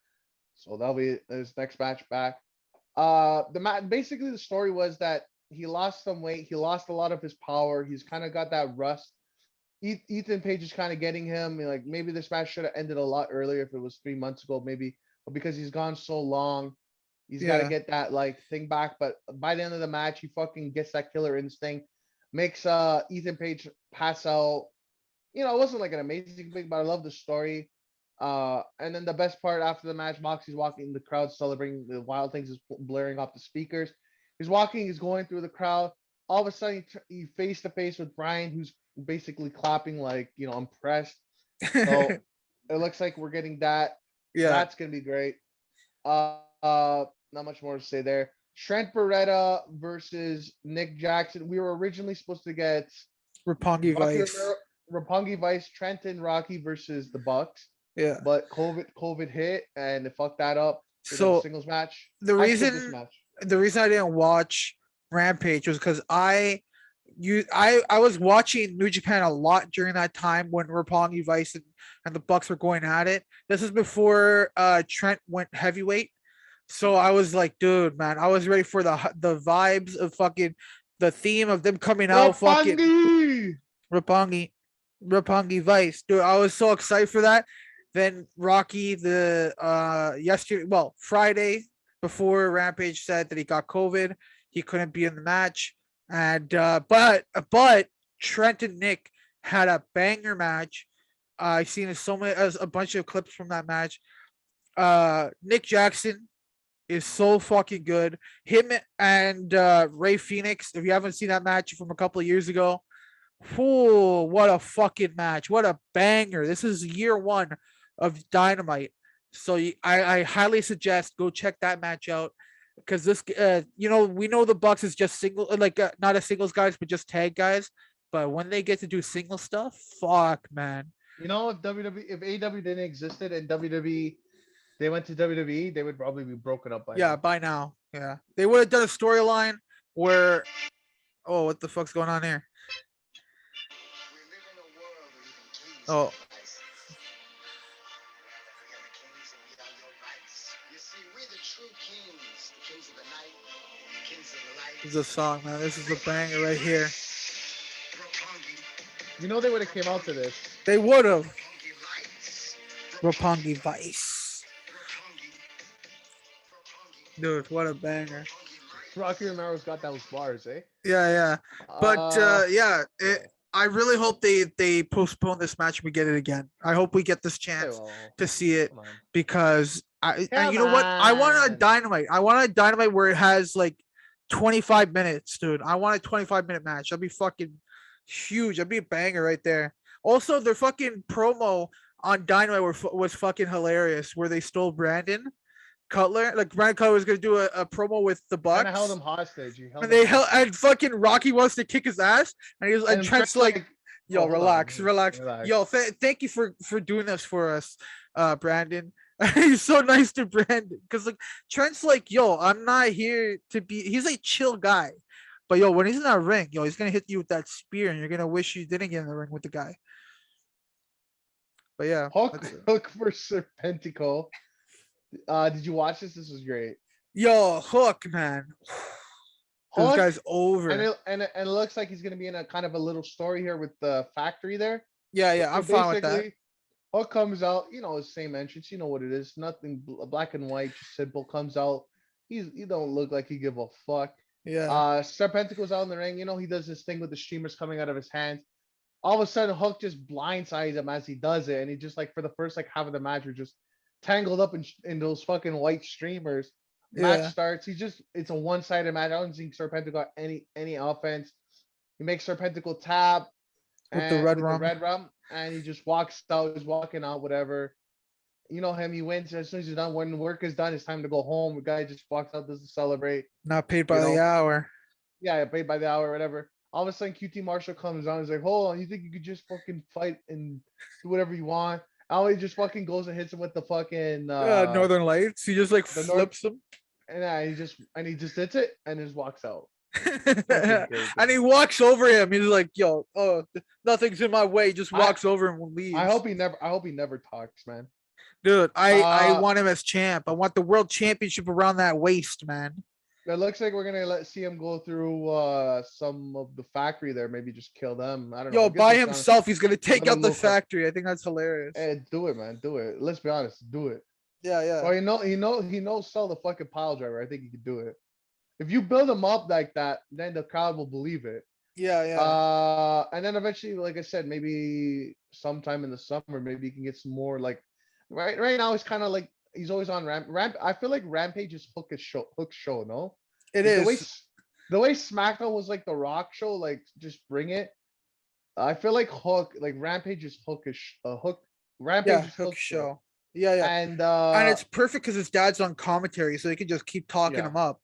So that'll be his next match back. Basically the story was that he lost some weight. He lost a lot of his power. He's kind of got that rust. Ethan Page is kind of getting him. Like maybe this match should have ended a lot earlier if it was 3 months ago, maybe. But because he's gone so long, he's got to Yeah. get that like thing back. But by the end of the match, he fucking gets that killer instinct, makes Ethan Page pass out. You know, it wasn't like an amazing thing, but I love the story. And then the best part after the match, Moxie's walking, the crowd celebrating the Wild Things is blaring off the speakers. He's walking, he's going through the crowd. All of a sudden, he face to face with Brian, who's basically clapping like, impressed. So it looks like we're getting that. Yeah. That's gonna be great. Not much more to say there. Trent Beretta versus Nick Jackson. We were originally supposed to get Roppongi Vice. Roppongi Vice, Trent and Rocky versus the Bucks. Yeah. But COVID hit and it fucked that up. So singles match. the I skipped this reason match. the reason I didn't watch Rampage was because I was watching New Japan a lot during that time when Roppongi Vice and the Bucks were going at it. This is before Trent went heavyweight. So I was like, dude, man, I was ready for the vibes of fucking the theme of them coming out fucking Roppongi Vice. Dude, I was so excited for that. Then Rocky Friday before Rampage said that he got COVID, he couldn't be in the match. And but Trent and Nick had a banger match. I've seen a bunch of clips from that match. Nick Jackson is so fucking good. Him and Ray Phoenix. If you haven't seen that match from a couple of years ago, what a fucking match! What a banger! This is year one of Dynamite, so I highly suggest go check that match out because this, we know the Bucks is just single, not a singles guys, but just tag guys. But when they get to do single stuff, fuck, man. If AEW didn't existed and WWE they went to WWE, they would probably be broken up by now. By now. Yeah. They would have done a storyline where what the fuck's going on here? Oh. This is a song, man. This is a banger right here. They would have came out to this. They would have. Roppongi Vice. Dude, what a banger. Rocky Romero's got those bars, eh? Yeah. But I really hope they postpone this match and we get it again. I hope we get this chance to see it because and you know what? I want a Dynamite. I want a Dynamite where it has like 25 minutes, dude. I want a 25-minute match. That'd be fucking huge. That'd be a banger right there. Also, their fucking promo on Dynamite was fucking hilarious where they stole Brandon Cutler. Like Brandon Cutler was gonna do a promo with the Bucks. And held him hostage. And fucking Rocky wants to kick his ass, and he's and Trent's like, "Yo, relax. Yo, thank you for doing this for us, Brandon." He's so nice to Brandon because like Trent's like, "Yo, I'm not here to be." He's a chill guy, but yo, when he's in that ring, he's gonna hit you with that spear, and you're gonna wish you didn't get in the ring with the guy. But yeah, Hook for Serpentico. Did you watch this? This was great. Yo, Hook, man. This guy's over. And it looks like he's gonna be in a kind of a little story here with the factory there. Yeah, I'm fine with that. Hook comes out, his same entrance, you know what it is. Nothing black and white, just simple. Comes out. He don't look like he give a fuck. Yeah. Serpentico's out in the ring. He does this thing with the streamers coming out of his hands. All of a sudden, Hook just blindsides him as he does it, and he just like for the first like half of the match, we're just tangled up in those fucking white streamers. Match starts. It's a one-sided match. I don't think Serpentico got any offense. He makes Serpentico tap with the red rum, and he just walks out. He's walking out, whatever. You know him. He wins as soon as he's done. When work is done, it's time to go home. The guy just walks out, doesn't celebrate. Not paid by the hour. Yeah, paid by the hour, whatever. All of a sudden, QT Marshall comes on. He's like, hold on, you think you could just fucking fight and do whatever you want? He just fucking goes and hits him with the fucking Northern Lights. He just like the north, flips him. and he just hits it and just walks out. Fucking great, And he dude. walks over him. He's like, yo, nothing's in my way. He just I walks over him and leaves. I hope he never talks, man. Dude, I Uh, want him as champ. I want the world championship around that waist, man. it looks like we're gonna see him go through some of the factory there. Maybe just kill them. I don't know. Yo, I guess by it's not himself, he's gonna take another out the local. factory. I think that's hilarious. Hey, do it, man. Do it. Let's be honest. Do it. Yeah, yeah. Or he knows sell the fucking pile driver. I think he could do it. If you build him up like that, then the crowd will believe it. Yeah, yeah. And then eventually, like I said, maybe sometime in the summer, maybe you can get some more like right now he's kind of like he's always on ramp. I feel like Rampage is hook show, no? It Like is. the way SmackDown was like the Rock show, like just bring it. I feel like Rampage is hook. Yeah, Rampage is hook hook show. show. Yeah, yeah. And And it's perfect because his dad's on commentary, so he can just keep talking yeah, him up.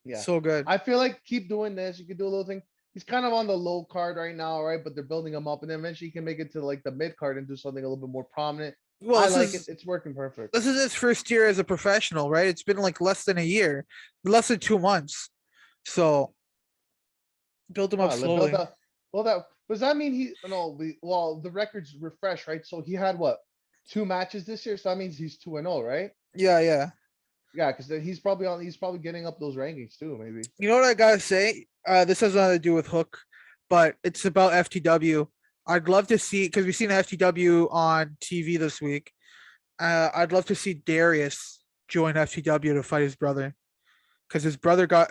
yeah. So good. I feel like keep doing this. You could do a little thing. He's kind of on the low card right now, right? But they're building him up, and then eventually you can make it to like the mid card and do something a little bit more prominent. Well, I like it. It's working perfect. this is his first year as a professional, right? It's been like less than a year, less than 2 months. So build him up Build slowly. that. Well, that does that mean he? No, the record's refreshed, right? So he had what 2 matches this year, so that means he's 2-0, right? Yeah, yeah. Yeah, because he's probably on. He's probably getting up those rankings too, maybe. You know what I gotta say? This has nothing to do with Hook, but it's about FTW. I'd love to see because we've seen FTW on TV this week. I'd love to see Darius join FTW to fight his brother because his brother got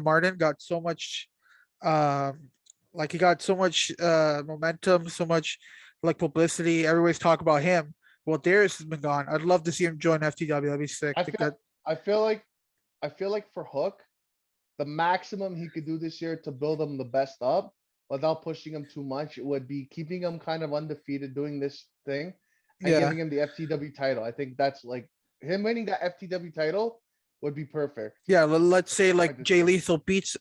Martin got so much, like he got so much momentum, so much like publicity. Everybody's talking about him. Well, Darius has been gone. I'd love to see him join FTW. That'd be sick. I feel. I feel like for Hook, the maximum he could do this year to build him the best up without pushing him too much would be keeping him kind of undefeated doing this thing and Yeah, giving him the FTW title. I think that's like him winning that FTW title would be perfect. yeah. Let's say like just Jay Lethal beats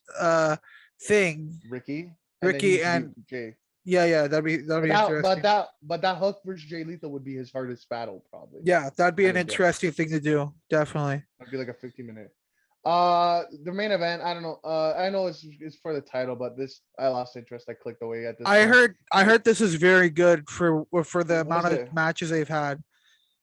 thing Ricky Ricky and Jay. yeah. That'd be interesting. But that Hook versus Jay Lethal would be his hardest battle probably. Yeah, that'd be an Hands down. interesting thing to do. Definitely. That'd be like a 15-minute. The main event, I don't know. I know it's for the title, but this I lost interest. I clicked away at this. I point. heard this is very good for the What amount is of it? matches they've had.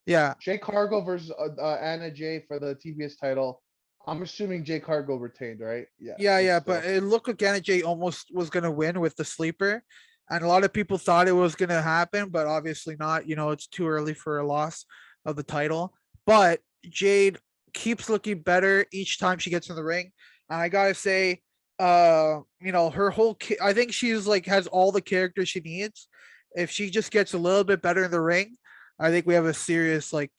Yeah. Jay Cargo versus Anna Jay for the TBS title. I'm assuming Jay Cargo retained, right? Yeah. Yeah, it's but still- it looked like Anna Jay almost was gonna win with the sleeper. And a lot of people thought it was gonna happen, but obviously not. You know, it's too early for a loss of the title. But Jade keeps looking better each time she gets in the ring. And I gotta say, you know, her whole I think she's like has all the characters she needs. If she just gets a little bit better in the ring, I think we have a serious like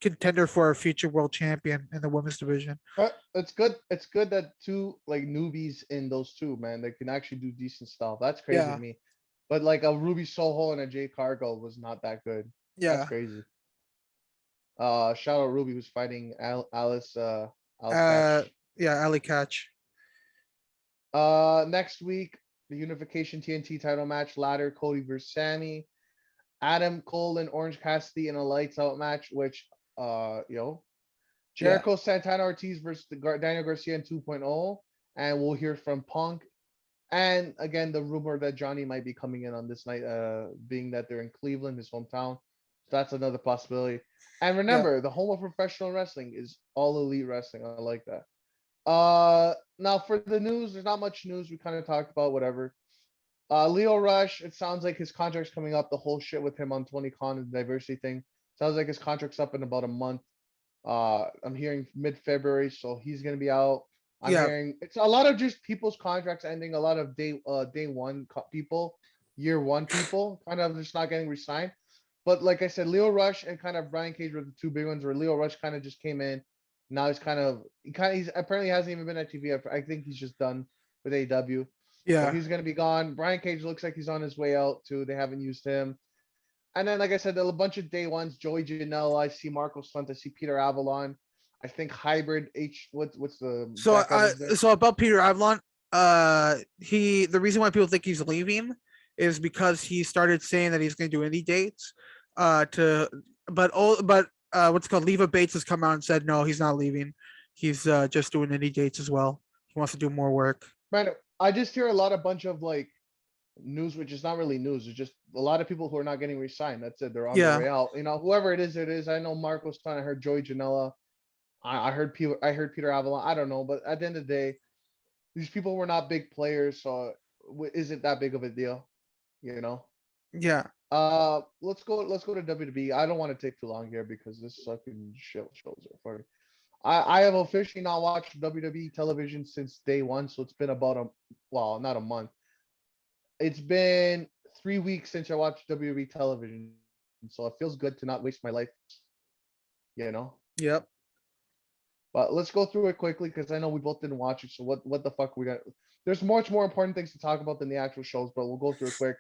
contender for a future world champion in the women's division. But it's good. It's good that two like newbies in those two, man. They can actually do decent stuff. That's crazy Yeah. to me. But like a Ruby Soho and a Jay Cargo was not that good. Yeah. That's crazy. Shout out Ruby who's fighting Alice. Alice Uh, Catch. yeah, Ali Catch. Next week, the Unification TNT title match, ladder Cody versus Sammy, Adam Cole and Orange Cassidy in a lights out match, which Jericho Santana Ortiz versus Daniel Garcia in 2.0, and we'll hear from Punk. And again, the rumor that Johnny might be coming in on this night, being that they're in Cleveland, his hometown. So that's another possibility. And remember, the home of professional wrestling is All Elite Wrestling. I like that. Now for the news, there's not much news. We kind of talked about whatever. Leo Rush, it sounds like his contract's coming up. The whole shit with him on 20Con and the diversity thing. Sounds like his contract's up in about a month. I'm hearing mid-February, so he's gonna be out. I'm hearing it's a lot of just people's contracts ending. A lot of day one people, year one people, kind of just not getting re-signed. But like I said, Leo Rush and kind of Brian Cage were the two big ones. Where Leo Rush kind of just came in. Now he's he's apparently hasn't even been at TV. I think he's just done with AEW. Yeah. So he's gonna be gone. Brian Cage looks like he's on his way out too. They haven't used him. And then, like I said, there are a bunch of day ones. Joey Janela, I see Marco Stunt, I see Peter Avalon. I think Hybrid H. What's the So background is there? so about Peter Avalon, the reason why people think he's leaving is because he started saying that he's going to do indie dates. What's it called? Leva Bates has come out and said no, he's not leaving. He's just doing indie dates as well. He wants to do more work. Man, I just hear a bunch of like news, which is not really news. It's just a lot of people who are not getting re-signed. That's it. They're on their way out. Whoever it is. I know Mark was trying. I heard Joey Janela. I heard Peter Avalon. I don't know, but at the end of the day, these people were not big players, so isn't that big of a deal, Yeah. Let's go to WWE. I don't want to take too long here because this fucking shows are funny. I have officially not watched WWE television since day one, so it's been about not a month. It's been 3 weeks since I watched WWE television, so it feels good to not waste my life. Yep. But let's go through it quickly because I know we both didn't watch it. So what the fuck we got? There's much more important things to talk about than the actual shows, but we'll go through it quick.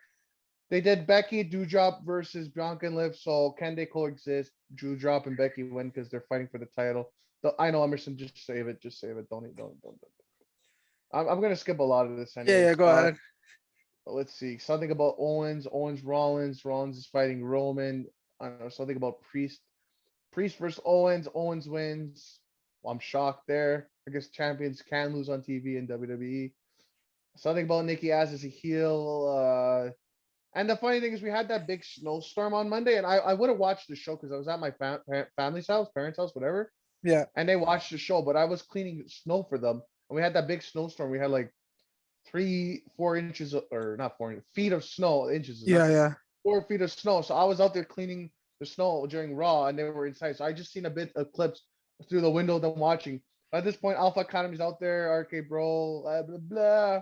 They did Becky Doudrop versus Bianca and Liv. So can they coexist? Doudrop and Becky win because they're fighting for the title. I know, Emerson, just save it. Just save it. Don't. I'm gonna skip a lot of this anyway. Yeah, go ahead. Let's see. Something about Owens, Rollins. Rollins is fighting Roman. I don't know. Something about Priest versus Owens. Owens wins. Well, I'm shocked there. I guess champions can lose on TV in WWE. Something about Nikki Ash as a heel. And the funny thing is we had that big snowstorm on Monday, and I would have watched the show because I was at my family's house, parents' house, whatever. Yeah. And they watched the show, but I was cleaning snow for them. And we had that big snowstorm. We had like 4 inches, or not 4 feet of snow, inches. Yeah. 4 feet of snow. So I was out there cleaning the snow during Raw, and they were inside. So I just seen a bit of clips through the window of them watching. At this point, Alpha Academy's out there, RK Bro, blah, blah, blah.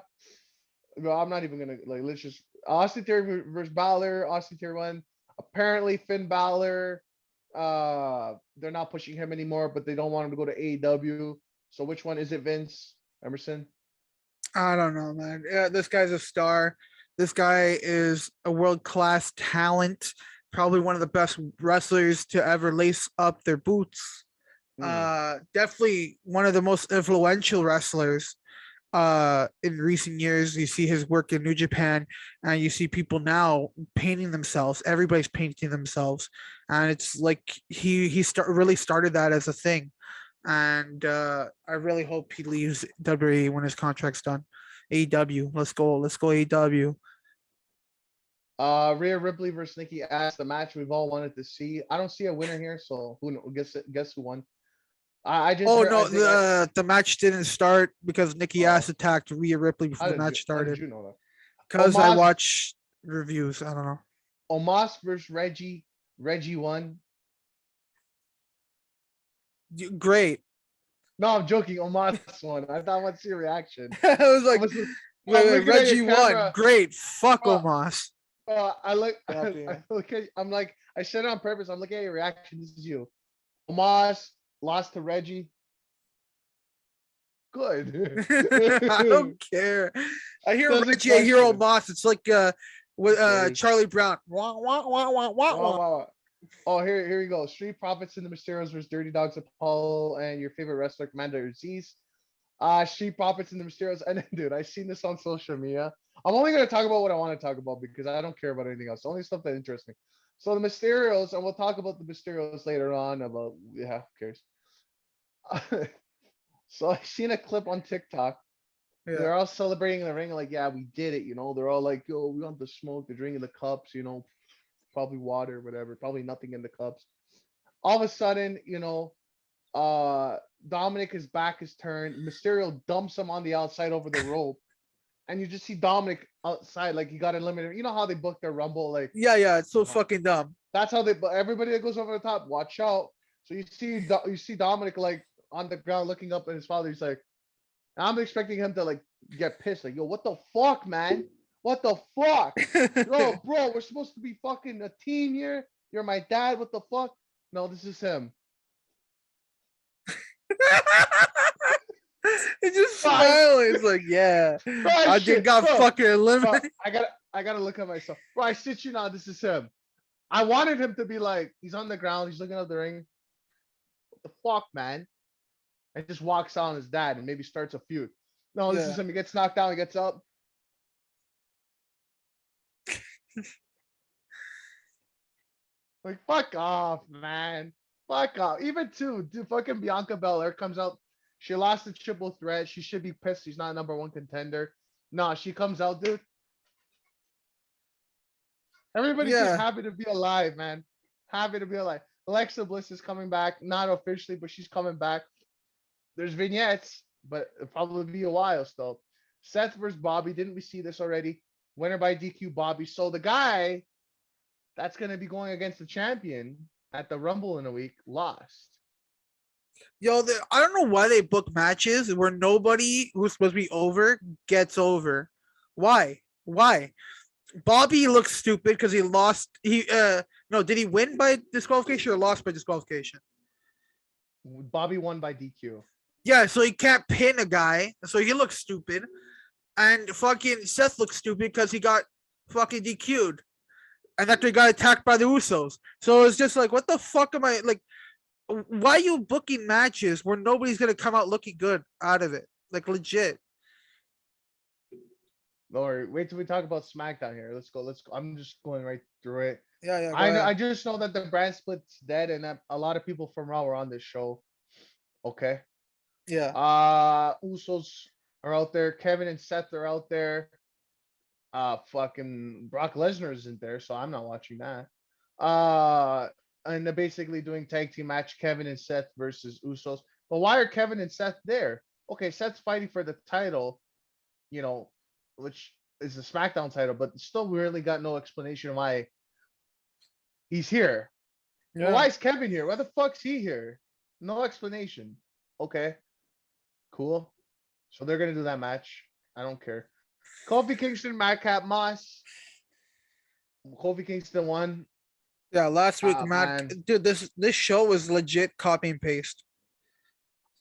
Bro, I'm not even gonna let's just Austin Theory versus Balor. Austin Theory won. Apparently Finn Balor, they're not pushing him anymore, but they don't want him to go to AEW. So which one is it, Vince? Emerson? I don't know, man. Yeah, this guy's a star. This guy is a world-class talent, probably one of the best wrestlers to ever lace up their boots. Definitely one of the most influential wrestlers in recent years. You see his work in New Japan, and you see people now painting themselves. Everybody's painting themselves, and it's like he really started that as a thing. And I really hope he leaves WWE when his contract's done. AEW, let's go AEW. Rhea Ripley versus Nikki Ash, the match we've all wanted to see. I don't see a winner here, so guess who won? I just the match didn't start because Nikki Ash attacked Rhea Ripley before the match started. How did you know that? Because I watch reviews. I don't know. Omos versus Reggie. Reggie won. Great. No, I'm joking. Omos won. I thought I want to see a reaction. I was like, Reggie won. Great. Fuck Omos. I'm like, I said it on purpose. I'm looking at your reaction. This is you. Omos lost to Reggie. Good. I don't care. I hear Reggie, I hear Omos. It's like with Charlie Brown. Wah, wah, wah, wah, wah, wah. Oh, here you go. Street Profits and the Mysterios versus Dirty Dogs Apollo and your favorite wrestler, Commander Aziz. Street Profits and the Mysterios. And then, dude, I seen this on social media. I'm only going to talk about what I want to talk about because I don't care about anything else. The only stuff that interests me. So the Mysterios, and we'll talk about the Mysterios later on who cares? So I seen a clip on TikTok. Yeah. They're all celebrating in the ring, like, yeah, we did it, They're all like, yo, we want the smoke, they're drinking the cups, probably water, whatever, probably nothing in the cups. All of a sudden, Dominic, back is turned. Mysterio dumps him on the outside over the rope. And you just see Dominic outside, like he got eliminated. You know how they book their Rumble, like it's so fucking dumb. That's how everybody that goes over the top, watch out. So you see Dominic like on the ground looking up at his father. He's like, I'm expecting him to like get pissed, like, yo, what the fuck, man? What the fuck? Yo, bro, we're supposed to be fucking a team here. You're my dad. What the fuck? No, this is him. It's just smiling. It's like, yeah, I just got fucking eliminated. Bro, I gotta look at myself. Bro, I shit you not, this is him. I wanted him to be like, he's on the ground, he's looking at the ring. What the fuck, man? And just walks out on his dad and maybe starts a feud. No, this Yeah. is him. He gets knocked down. He gets up. Like, fuck off, man. Fuck off. Even too, dude, fucking Bianca Belair comes out. She lost the triple threat. She should be pissed. She's not a number one contender. No, she comes out, dude. Everybody's just Yeah. happy to be alive, man. Happy to be alive. Alexa Bliss is coming back, not officially, but she's coming back. There's vignettes, but it'll probably be a while still. Seth versus Bobby. Didn't we see this already? Winner by DQ, Bobby. So the guy that's going to be going against the champion at the Rumble in a week lost. Yo, I don't know why they book matches where nobody who's supposed to be over gets over. Why? Why? Bobby looks stupid because he lost. No, did he win by disqualification or lost by disqualification? Bobby won by DQ. Yeah, so he can't pin a guy, so he looks stupid. And fucking Seth looks stupid because he got fucking DQ'd. And after he got attacked by the Usos. So it's just like, what the fuck am I like? Why are you booking matches where nobody's gonna come out looking good out of it? Like legit. Or wait till we talk about SmackDown here. Let's go. Let's go. I'm just going right through it. Yeah, I know. I just know that the brand split's dead, and that a lot of people from Raw were on this show. Okay. Yeah. Usos are out there. Kevin and Seth are out there. Fucking Brock Lesnar isn't there, so I'm not watching that. And they're basically doing tag team match Kevin and Seth versus Usos. But why are Kevin and Seth there? Okay, Seth's fighting for the title, which is the SmackDown title, but still we really got no explanation why he's here. Yeah. Well, why is Kevin here? Why the fuck's he here? No explanation. Okay. Cool. So they're gonna do that match. I don't care. Kofi Kingston, Madcap Moss. Kofi Kingston won. Yeah, last week, Man. dude, this show was legit copy and paste.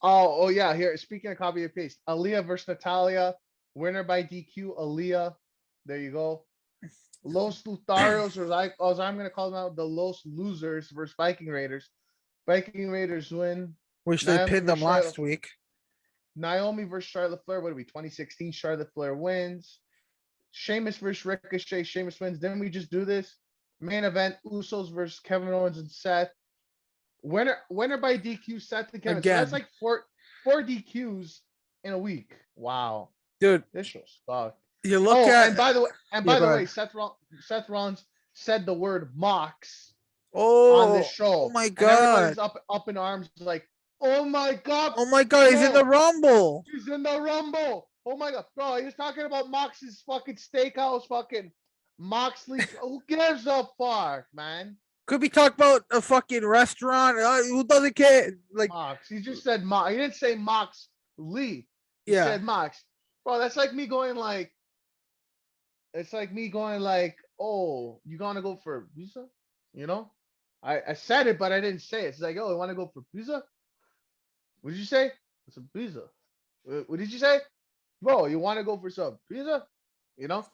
Oh yeah. Here, speaking of copy and paste, Aaliyah versus Natalia, winner by DQ. Aaliyah. There you go. Los Lutharios, or as I'm gonna call them out, the Los Losers versus Viking Raiders. Viking Raiders win. Which they pinned them last week. Naomi versus Charlotte Flair. What are we? 2016. Charlotte Flair wins. Sheamus versus Ricochet. Sheamus wins. Didn't we just do this? Main event: Usos versus Kevin Owens and Seth. Winner by DQ. Seth and Kevin. Again. So that's like four DQs in a week. Wow, dude. This show sucked. You look at. And by the way, Seth Rollins said the word "Mox" on this show. Oh my and god! everybody's up in arms, like, "Oh my god! Oh my god! He's in the Rumble. He's in the Rumble! Oh my god, bro! He was talking about Mox's fucking steakhouse, fucking Moxley. Who gives a fuck, man? Could be talking about a fucking restaurant. Who doesn't care? Like Mox. He just said Mox. He didn't say Mox Lee. He yeah. said Mox. Bro, that's like me going like. It's like me going like, "Oh, you gonna go for pizza?" You know, I said it, but I didn't say it. It's like, "Oh, you want to go for pizza?" What did you say? It's a pizza. What did you say? Bro, you want to go for some pizza? You know,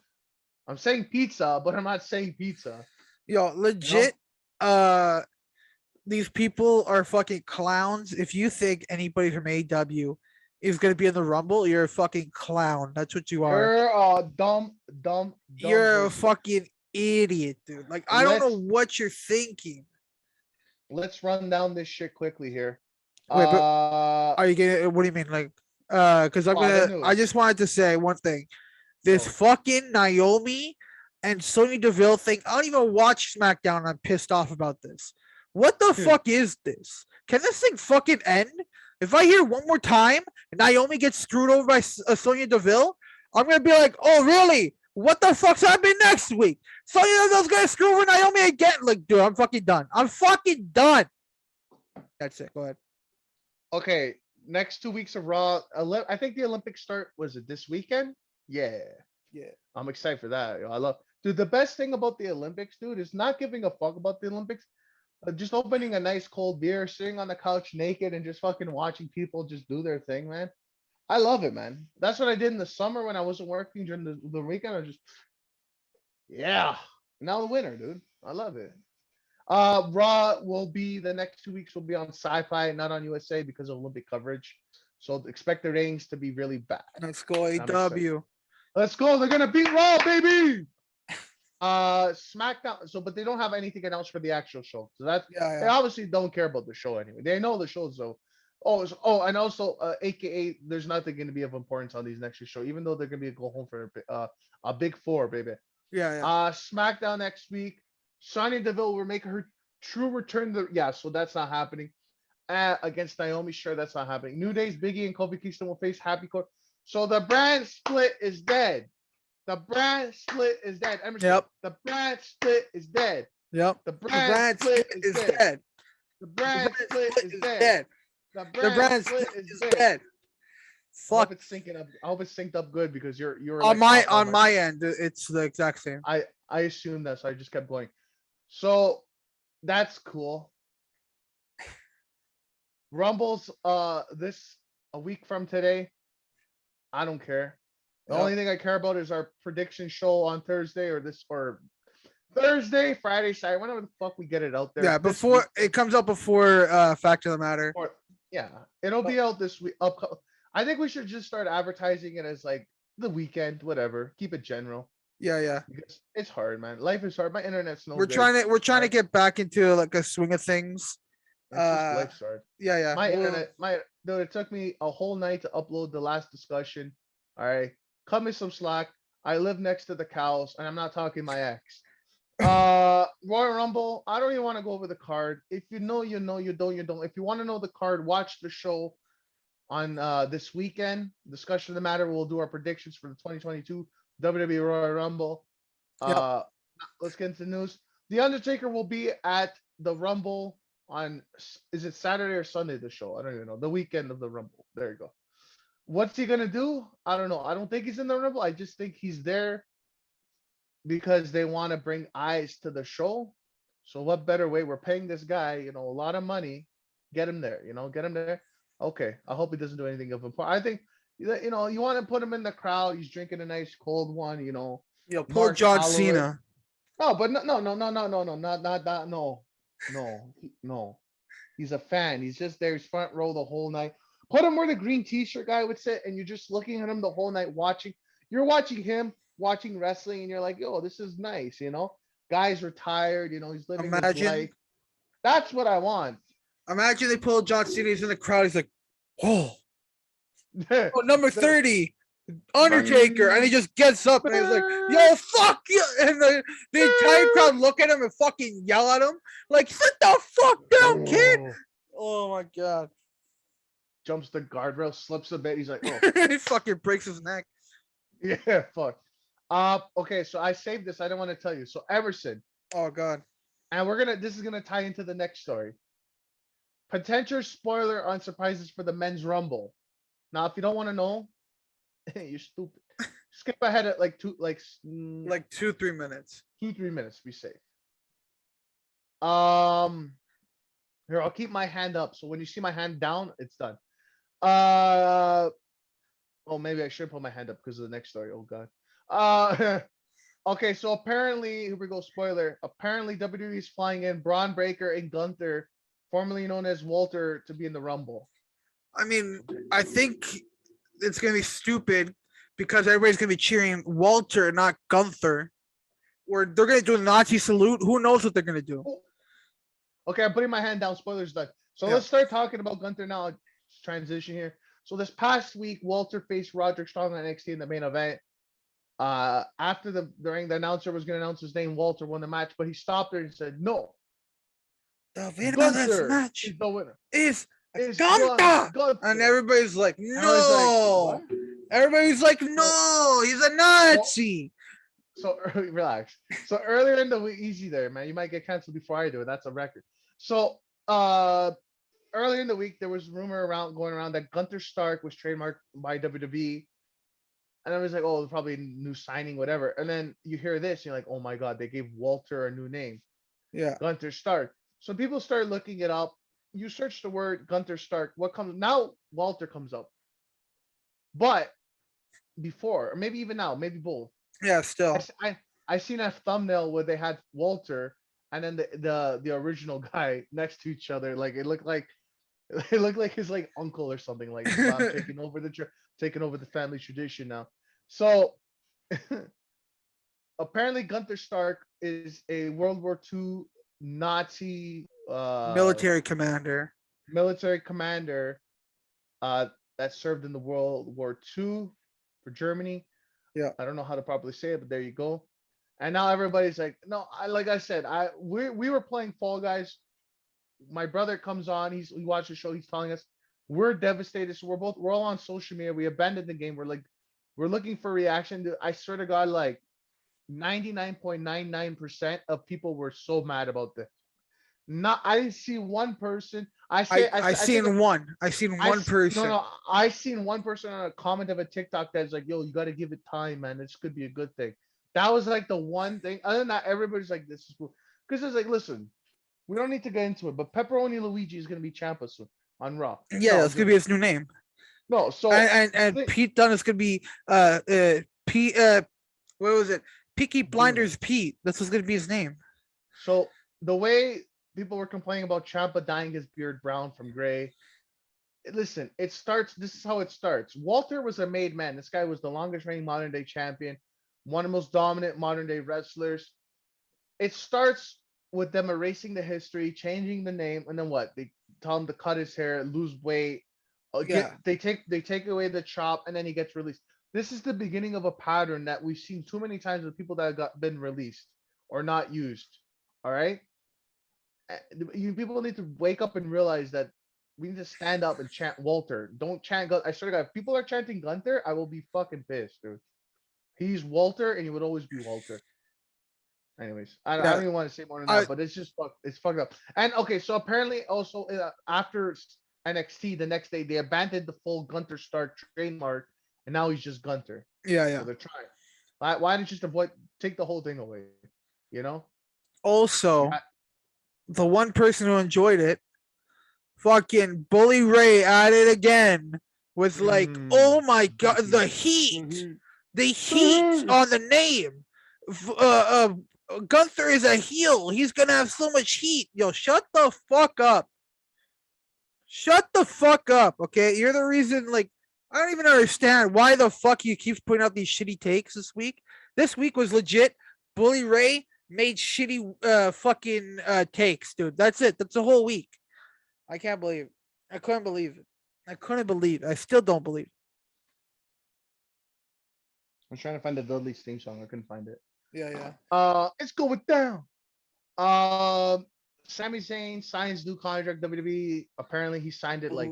I'm saying pizza, but I'm not saying pizza. Yo, legit. These people are fucking clowns. If you think anybody from AEW is gonna be in the Rumble, you're a fucking clown. That's what you are. You're a dumb. You're a fucking idiot, dude. Like I don't know what you're thinking. Let's run down this shit quickly here. Wait, but are you getting? What do you mean, like? Because I just wanted to say one thing. This fucking Naomi and Sonya Deville thing. I don't even watch SmackDown. I'm pissed off about this. What the fuck is this? Can this thing fucking end? If I hear one more time Naomi gets screwed over by Sonya Deville, I'm gonna be like, oh really? What the fuck's happening next week? Sonya Deville's gonna screw over Naomi again. Like, dude, I'm fucking done. I'm fucking done. That's it. Go ahead. Okay, next 2 weeks of Raw. I think the Olympics start. Was it this weekend? Yeah. I'm excited for that. I love, dude. The best thing about the Olympics, dude, is not giving a fuck about the Olympics. Just opening a nice cold beer, sitting on the couch naked, and just fucking watching people just do their thing, man. I love it, man. That's what I did in the summer when I wasn't working during the weekend. I just, yeah. Now the winter, dude. I love it. Raw will be the next 2 weeks will be on Sci-Fi, not on USA because of Olympic coverage. So expect the ratings to be really bad. Let's go I'm excited. AEW. Let's go. They're gonna beat Raw, baby. SmackDown. So, but they don't have anything announced for the actual show. So that's they Yeah. obviously don't care about the show anyway. They know the shows though. And also, AKA, there's nothing going to be of importance on these next show, even though they're going to be a go home for a big four, baby. Yeah. SmackDown next week. Sonya Deville will make her true return. So that's not happening. Against Naomi, sure, that's not happening. New Day's Biggie and Kofi Kingston will face Happy Court. So the brand split is dead. The brand split is dead. Emerson, Yep. The brand split is dead. Yep. The brand split is dead. The brand split is dead. The brand split is dead. Fuck. I hope it's syncing up. I hope it's synced up good because you're on like my end. It's the exact same. I assume that, so I just kept going. So that's cool. Rumbles this a week from today. I don't care. The only thing I care about is our prediction show on Thursday or Thursday, Friday, Saturday, whenever the fuck we get it out there. Yeah, before it comes out before Fact of the Matter. It'll be out this week. I think we should just start advertising it as like the weekend, whatever. Keep it general. Yeah. Because it's hard, man. Life is hard. My internet's no good. We're trying to get back into like a swing of things. It's just life's hard. Yeah. My internet, dude, it took me a whole night to upload the last discussion. All right. Cut me some slack. I live next to the cows, and I'm not talking my ex. Royal Rumble. I don't even want to go over the card. If you know, you know. You don't, you don't. If you want to know the card, watch the show on this weekend. Discussion of the Matter. We'll do our predictions for the 2022 WWE Royal Rumble. Let's get into the news. The Undertaker will be at the Rumble on, is it Saturday or Sunday, the show? I don't even know. The weekend of the Rumble. There you go. What's he going to do? I don't know. I don't think he's in the Rumble. I just think he's there because they want to bring eyes to the show. So what better way? We're paying this guy, a lot of money. Get him there, get him there. Okay. I hope he doesn't do anything of important. I think, you want to put him in the crowd. He's drinking a nice cold one, Poor John Cena. No, but no, not that. No. He's a fan. He's just there. He's front row the whole night. Put him where the green t-shirt guy would sit, and you're just looking at him the whole night watching. You're watching him watching wrestling, and you're like, yo, this is nice, Guy's retired, he's living his life. That's what I want. Imagine they pull John Cena, he's in the crowd, he's like, oh number 30, Undertaker, and he just gets up and he's like, yo, fuck you, and the entire crowd look at him and fucking yell at him, like, sit the fuck down, kid. Oh my god. Jumps the guardrail, slips a bit. He's like, oh. He fucking breaks his neck. Yeah, fuck. Okay, so I saved this. I don't want to tell you. So Emerson. Oh god. And this is gonna tie into the next story. Potential spoiler on surprises for the men's rumble. Now, if you don't want to know, you're stupid. Skip ahead at like 2-3 minutes. 2-3 minutes. Be safe. Here, I'll keep my hand up. So when you see my hand down, it's done. Maybe I should put my hand up because of the next story. Oh god. Okay, so apparently, here we go, spoiler. Apparently WWE is flying in Braun Breaker and Gunther, formerly known as Walter, to be in the Rumble. I mean, I think it's gonna be stupid because everybody's gonna be cheering Walter, not Gunther. Or they're gonna do a Nazi salute. Who knows what they're gonna do? Okay, I'm putting my hand down. Spoilers done. So let's start talking about Gunther now. Transition here. So this past week, Walter faced Roderick Strong on NXT in the main event. After the announcer was going to announce his name, Walter won the match, but he stopped there and said, "No, the winner of this match is the winner. Is Gunther." And everybody's like, "No." Everybody's like, "No, he's a Nazi." So relax. So earlier in the week, easy there, man. You might get canceled before I do it. That's a record. So earlier in the week, there was rumor going around that Gunther Stark was trademarked by WWE. And I was like, oh, probably a new signing, whatever. And then you hear this, you're like, oh my God, they gave Walter a new name. Yeah. Gunther Stark. So people start looking it up. You search the word Gunther Stark. What comes now? Walter comes up. But before, or maybe even now, maybe both. Yeah, still. I seen a thumbnail where they had Walter and then the original guy next to each other. Like it looked like It looked like his like uncle or something. Like, I'm taking over the family tradition now. So apparently Gunther Stark is a World War II Nazi Military commander. military commander uh, that served in the World War II for Germany. Yeah. I don't know how to properly say it, but there you go. And now everybody's like, no, like I said, we were playing Fall Guys. My brother comes on, he watched the show, he's telling us we're devastated. So we're all on social media. We abandoned the game. We're looking for reaction. I swear to God, like 99.99% of people were so mad about this. Not I didn't see one person. I say I think seen one. I seen one no, person. no. I seen one person on a comment of a TikTok that's like, "Yo, you got to give it time, man. This could be a good thing." That was like the one thing. Other than that, everybody's like, "This is cool." Because it's like, listen, we don't need to get into it, but Pepperoni Luigi is gonna be Ciampa soon on Raw. Yeah, No, that's gonna be his new name. no. So And Pete Dunne is gonna be Pete what was it? Peaky Blinders Pete. This was gonna be his name. So the way people were complaining about Ciampa dyeing his beard brown from gray. Listen, it starts. This is how it starts. Walter was a made man. This guy was the longest reigning modern day champion, one of the most dominant modern day wrestlers. It starts with them erasing the history, changing the name, and then what? They tell him to cut his hair, lose weight. They take away the chop, and then he gets released. This is the beginning of a pattern that we've seen too many times with people that got been released or not used. All right, people need to wake up and realize that we need to stand up and chant Walter. Don't chant. I swear to God, if people are chanting Gunther, I will be fucking pissed, dude. He's Walter, and he would always be Walter. Anyways, I don't even want to say more than that, but it's just it's fucked up. And okay, so apparently also after NXT the next day, they abandoned the full Gunther Stark trademark, and now he's just Gunther. Yeah. So they're trying. Why don't you just take the whole thing away? You know. Also, the one person who enjoyed it, fucking Bully Ray at it again with like, oh my God, the heat on the name. Gunther is a heel. He's gonna have so much heat. Yo, shut the fuck up. Shut the fuck up, okay? You're the reason, like, I don't even understand why the fuck he keeps putting out these shitty takes this week. This week was legit. Bully Ray made shitty fucking takes, dude. That's it. That's a whole week. I can't believe it. I couldn't believe it. I still don't believe it. I'm trying to find the Dudley's theme song. I couldn't find it. Yeah. It's going down. Sami Zayn signs new contract WWE. Apparently he signed it like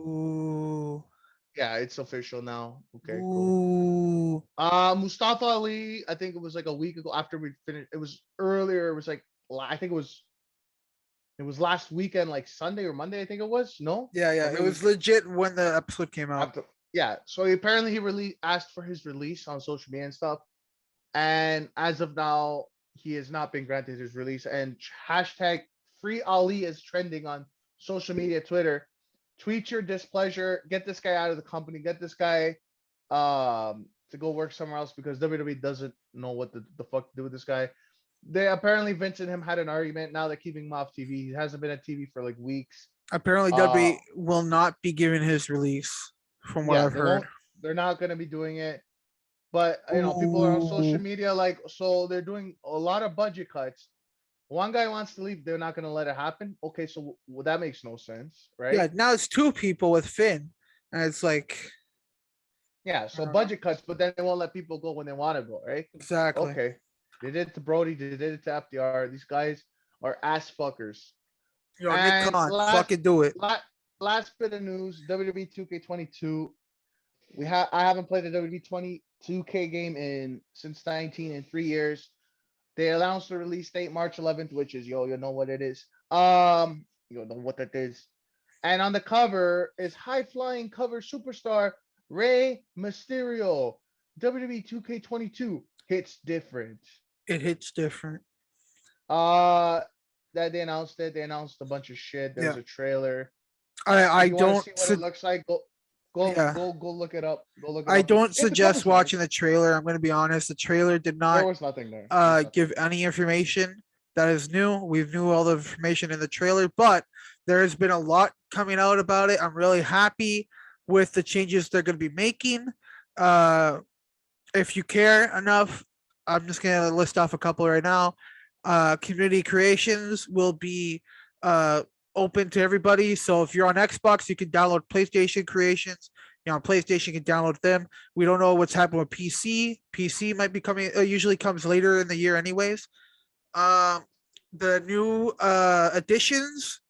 yeah, it's official now. Okay, cool. Mustafa Ali, I think it was like a week ago after we finished. It was earlier. It was like I think it was last weekend, like Sunday or Monday, I think it was. No? Yeah. It was legit when the episode came out. So apparently he asked for his release on social media and stuff. And as of now, he has not been granted his release. And hashtag Free Ali is trending on social media, Twitter. Tweet your displeasure. Get this guy out of the company. Get this guy to go work somewhere else because WWE doesn't know what the fuck to do with this guy. They apparently Vince and him had an argument. Now they're keeping him off TV. He hasn't been at TV for like weeks. Apparently WWE will not be giving his release from what I've heard. They're not going to be doing it. But people are on social media so they're doing a lot of budget cuts. One guy wants to leave, they're not going to let it happen. Okay, so that makes no sense, right? Yeah, now it's two people with Finn, and it's like, yeah, so budget cuts, but then they won't let people go when they want to go, right? Exactly. Okay, they did it to Brody, they did it to FDR. These guys are ass fuckers. Yo, Nick Khan, fucking do it. Last bit of news: WWE 2K22. I haven't played a WWE 2K game since 19 in 3 years. They announced the release date March 11th, which is you know what it is. You know what that is. And on the cover is high flying cover superstar Rey Mysterio. WWE 2K22 hits different. It hits different. That they announced it. They announced a bunch of shit. There's a trailer. I don't see what it looks like. Go look it up. I don't suggest watching the trailer. I'm going to be honest. The trailer did not. There was nothing there. Give any information that is new. We've knew all the information in the trailer, but There's been a lot coming out about it. I'm really happy with the changes they're going to be making. If you care enough, I'm just going to list off a couple right now. Community creations will be open to everybody. So if you're on Xbox, you can download PlayStation creations. On PlayStation, you can download them. We don't know what's happening with PC. PC might be coming. Usually comes later in the year, anyways. The new additions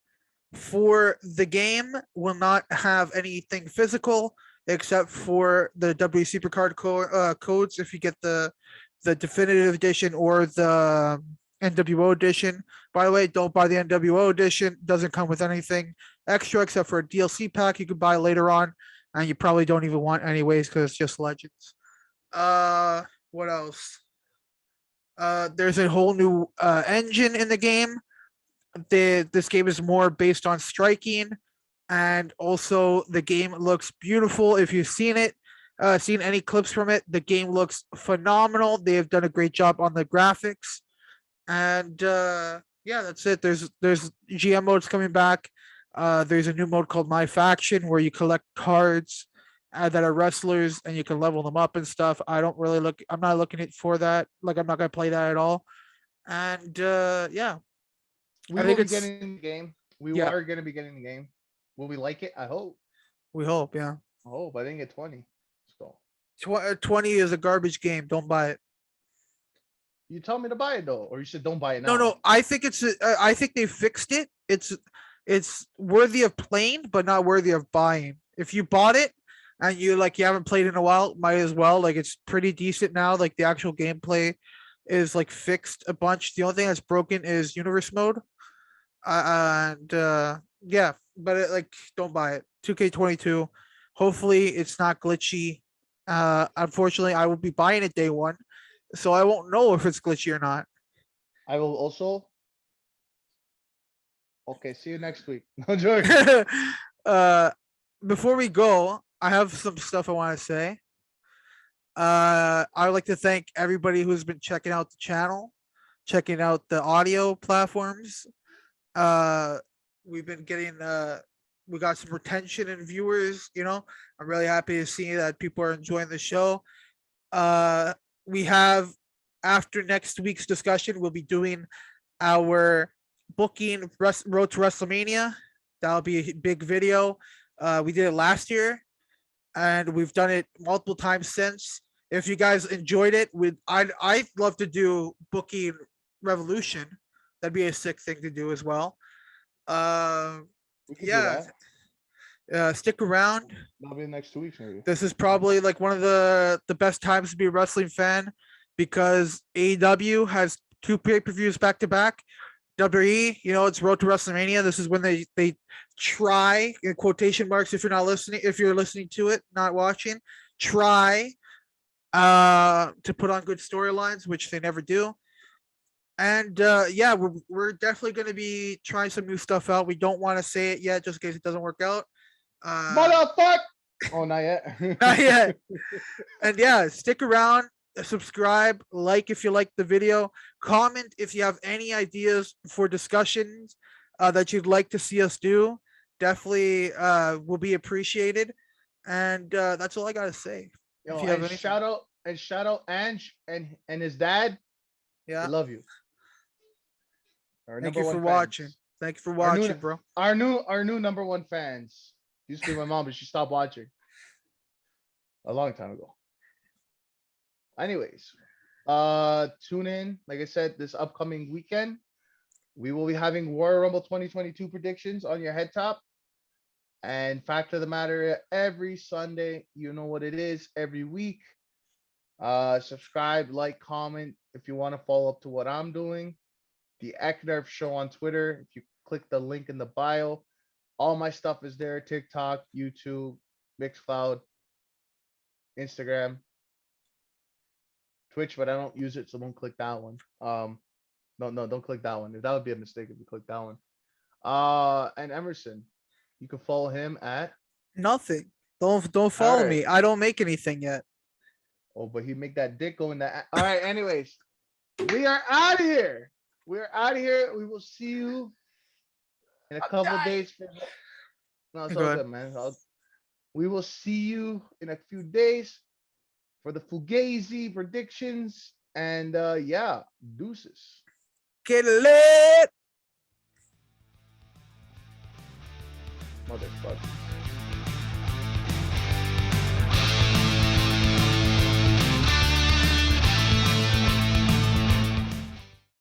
for the game will not have anything physical except for the W Supercard codes if you get the definitive edition or the NWO edition. By the way, don't buy the NWO edition. Doesn't come with anything extra except for a DLC pack you can buy later on, and you probably don't even want anyways because it's just Legends. What else? There's a whole new engine in the game. This game is more based on striking, and also the game looks beautiful. If you've seen it, seen any clips from it, the game looks phenomenal. They have done a great job on the graphics, and yeah, that's it. There's GM modes coming back. There's a new mode called My Faction where you collect cards that are wrestlers and you can level them up and stuff. I'm not looking for that. Like, I'm not gonna play that at all. And yeah, We I will think be it's getting the game. We yeah. are going to be getting the game. Will we like it? I hope. We hope, yeah. I hope. I didn't get 20. So 20 is a garbage game. Don't buy it. you tell me to buy it though, or you said don't buy it now. No. I think I think they fixed it. It's worthy of playing, but not worthy of buying. If you bought it and you haven't played in a while, might as well. Like, it's pretty decent now. Like, the actual gameplay is like fixed a bunch. The only thing that's broken is universe mode. And yeah, but don't buy it. 2K22. Hopefully it's not glitchy. Unfortunately, I will be buying it day one, so I won't know if it's glitchy or not. I will also. Okay, see you next week. No joke. Before we go, I have some stuff I want to say. I would like to thank everybody who's been checking out the channel, checking out the audio platforms. We've been getting we got some retention and viewers. I'm really happy to see that people are enjoying the show. We have, after next week's discussion, we'll be doing our booking road to WrestleMania. That'll be a big video. We did it last year, and we've done it multiple times since. If you guys enjoyed it, I'd love to do booking Revolution. That'd be a sick thing to do as well. Yeah. Stick around. That'll be the next 2 weeks, maybe. This is probably one of the best times to be a wrestling fan, because AEW has 2 pay-per-views back to back. WWE, it's Road to WrestleMania. This is when they try, in quotation marks, if you're listening to it, not watching, try to put on good storylines, which they never do. And yeah, we're definitely going to be trying some new stuff out. We don't want to say it yet, just in case it doesn't work out. Motherfucker! Oh, not yet. Not yet. And yeah, stick around, subscribe, like if you like the video, comment if you have any ideas for discussions that you'd like to see us do. Definitely will be appreciated. And that's all I gotta say. Yo, if you have and shout out Ange and his dad. Yeah, I love you. Thank you for watching. Thank you for watching, bro. Our new number one fans. Used to be my mom, but she stopped watching a long time ago. Anyways, tune in. Like I said, this upcoming weekend, we will be having Royal Rumble 2022 predictions on your head top. And fact of the matter, every Sunday, you know what it is, every week. Subscribe, like, comment if you want to follow up to what I'm doing. The AEKNARFshow on Twitter. If you click the link in the bio, all my stuff is there. TikTok, YouTube, Mixcloud, Instagram, Twitch, but I don't use it, so don't click that one. No, don't click that one. That would be a mistake if you click that one. And Emerson, you can follow him at nothing. Don't follow me. I don't make anything yet. Oh, but he make that dick go in that. All right. Anyways, we are out of here. We are out of here. We will see you in a I'm couple dying. days. No, it's Go all ahead. good, man. We will see you in a few days for the Fugazi predictions. And yeah, deuces. Get lit. Motherfucker.